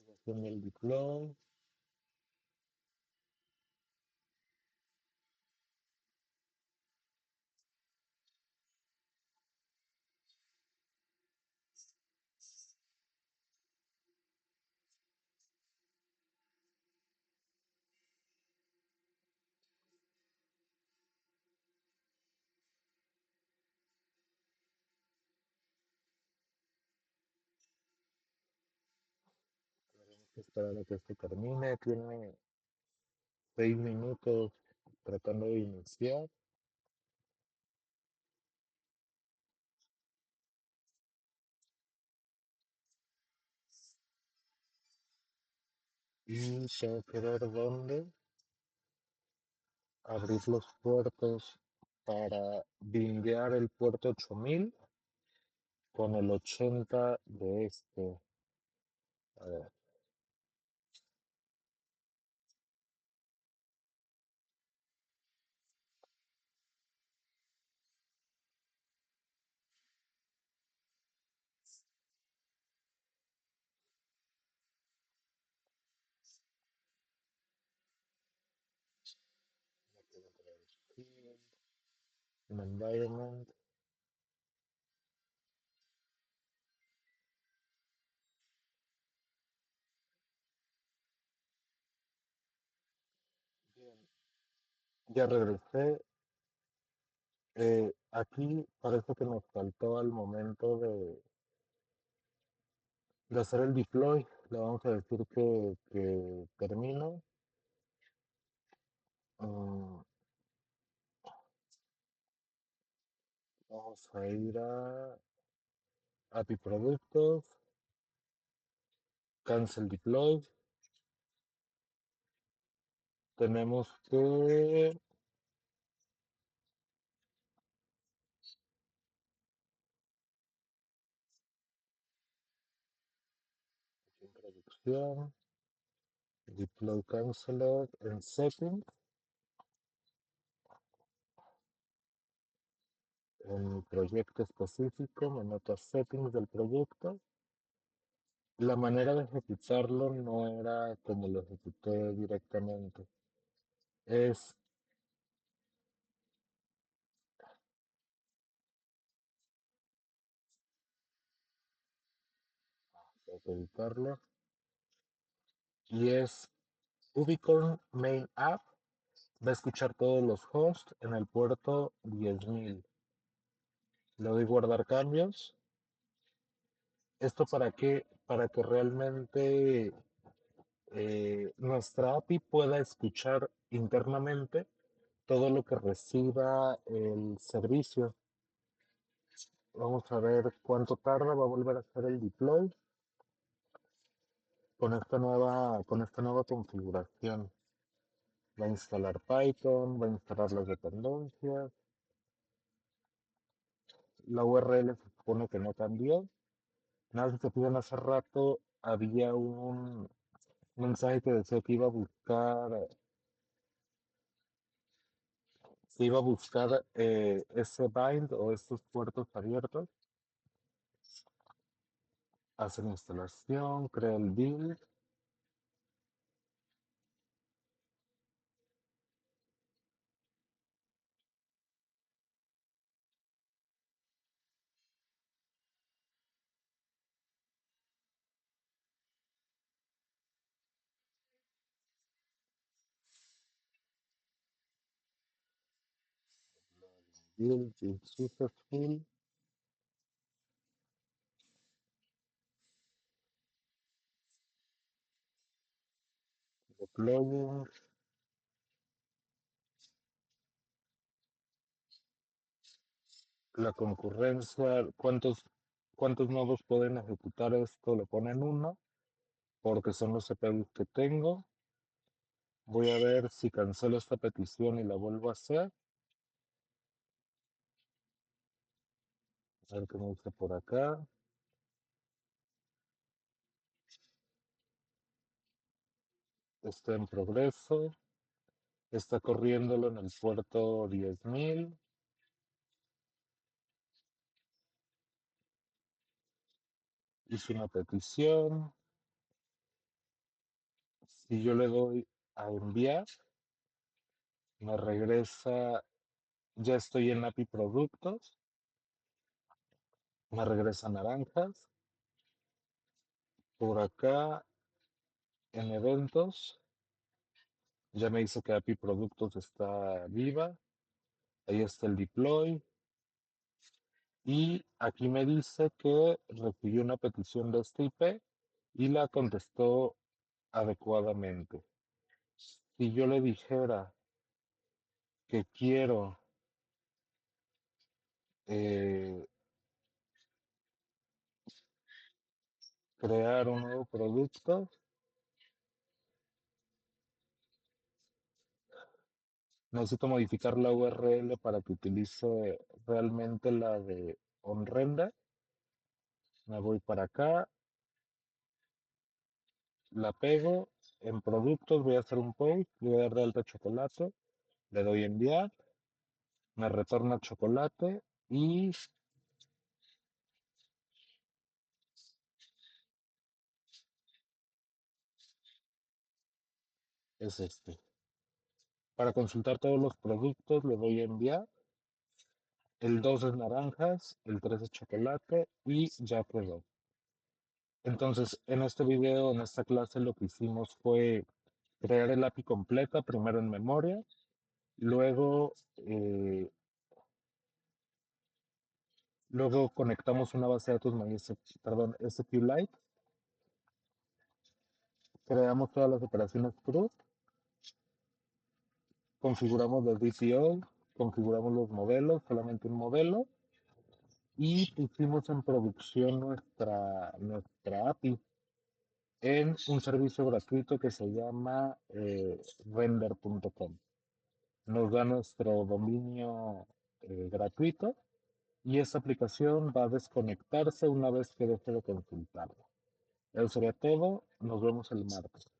Haciendo el deploy. Esperar a que esto termine. Tiene 6 minutos tratando de iniciar. Y tengo que ver dónde abrir los puertos para bindear el puerto 8000 con el 80 de este. A ver, en environment. Bien, ya regresé. Aquí parece que nos faltó al momento de hacer el deploy. Le vamos a decir que termino. Mm, vamos a ir a API Productos, Cancel Deploy. Tenemos que introducción, Deploy Canceled en Settings, en mi proyecto específico, me meto a Settings del proyecto. La manera de ejecutarlo no era como lo ejecuté directamente. Es, hay que editarlo, y es Ubicorn Main App. Va a escuchar todos los hosts en el puerto 10.000. Le doy guardar cambios. ¿Esto para qué? Para que realmente nuestra API pueda escuchar internamente todo lo que reciba el servicio. Vamos a ver cuánto tarda. Va a volver a hacer el deploy con esta nueva configuración. Va a instalar Python, va a instalar las dependencias. La URL se supone que no cambió. Nada, si se fijan, hace rato había un mensaje que decía que iba a buscar ese bind o estos puertos abiertos. Hace la instalación, crea el build, build successful, deploying. La concurrencia, cuántos nodos pueden ejecutar esto, le ponen uno, porque son los CPUs que tengo. Voy a ver si cancelo esta petición y la vuelvo a hacer. A ver qué me dice por acá. Está en progreso. Está corriéndolo en el puerto 10.000. Hice una petición. Si yo le doy a enviar, me regresa, ya estoy en API Productos, me regresa naranjas. Por acá en eventos, ya me dice que API Productos está viva. Ahí está el deploy. Y aquí me dice que recibió una petición de este IP y la contestó adecuadamente. Si yo le dijera que quiero eh, crear un nuevo producto, Necesito modificar la URL para que utilice realmente la de OnRender. Me voy para acá, la pego. En productos voy a hacer un post, le voy a dar de alta chocolate, le doy enviar, me retorna chocolate y es este. Para consultar todos los productos le doy enviar. El 2 es naranjas, el 3 es chocolate y ya quedó. Entonces, en este video, en esta clase, lo que hicimos fue crear el API completa, primero en memoria, luego, luego conectamos una base de datos perdón, SQLite, creamos todas las operaciones CRUD, configuramos los DPO, configuramos los modelos, solamente un modelo, y pusimos en producción nuestra API en un servicio gratuito que se llama render.com. Nos da nuestro dominio gratuito y esta aplicación va a desconectarse una vez que deje de consultarlo. Eso sería todo. Nos vemos el martes.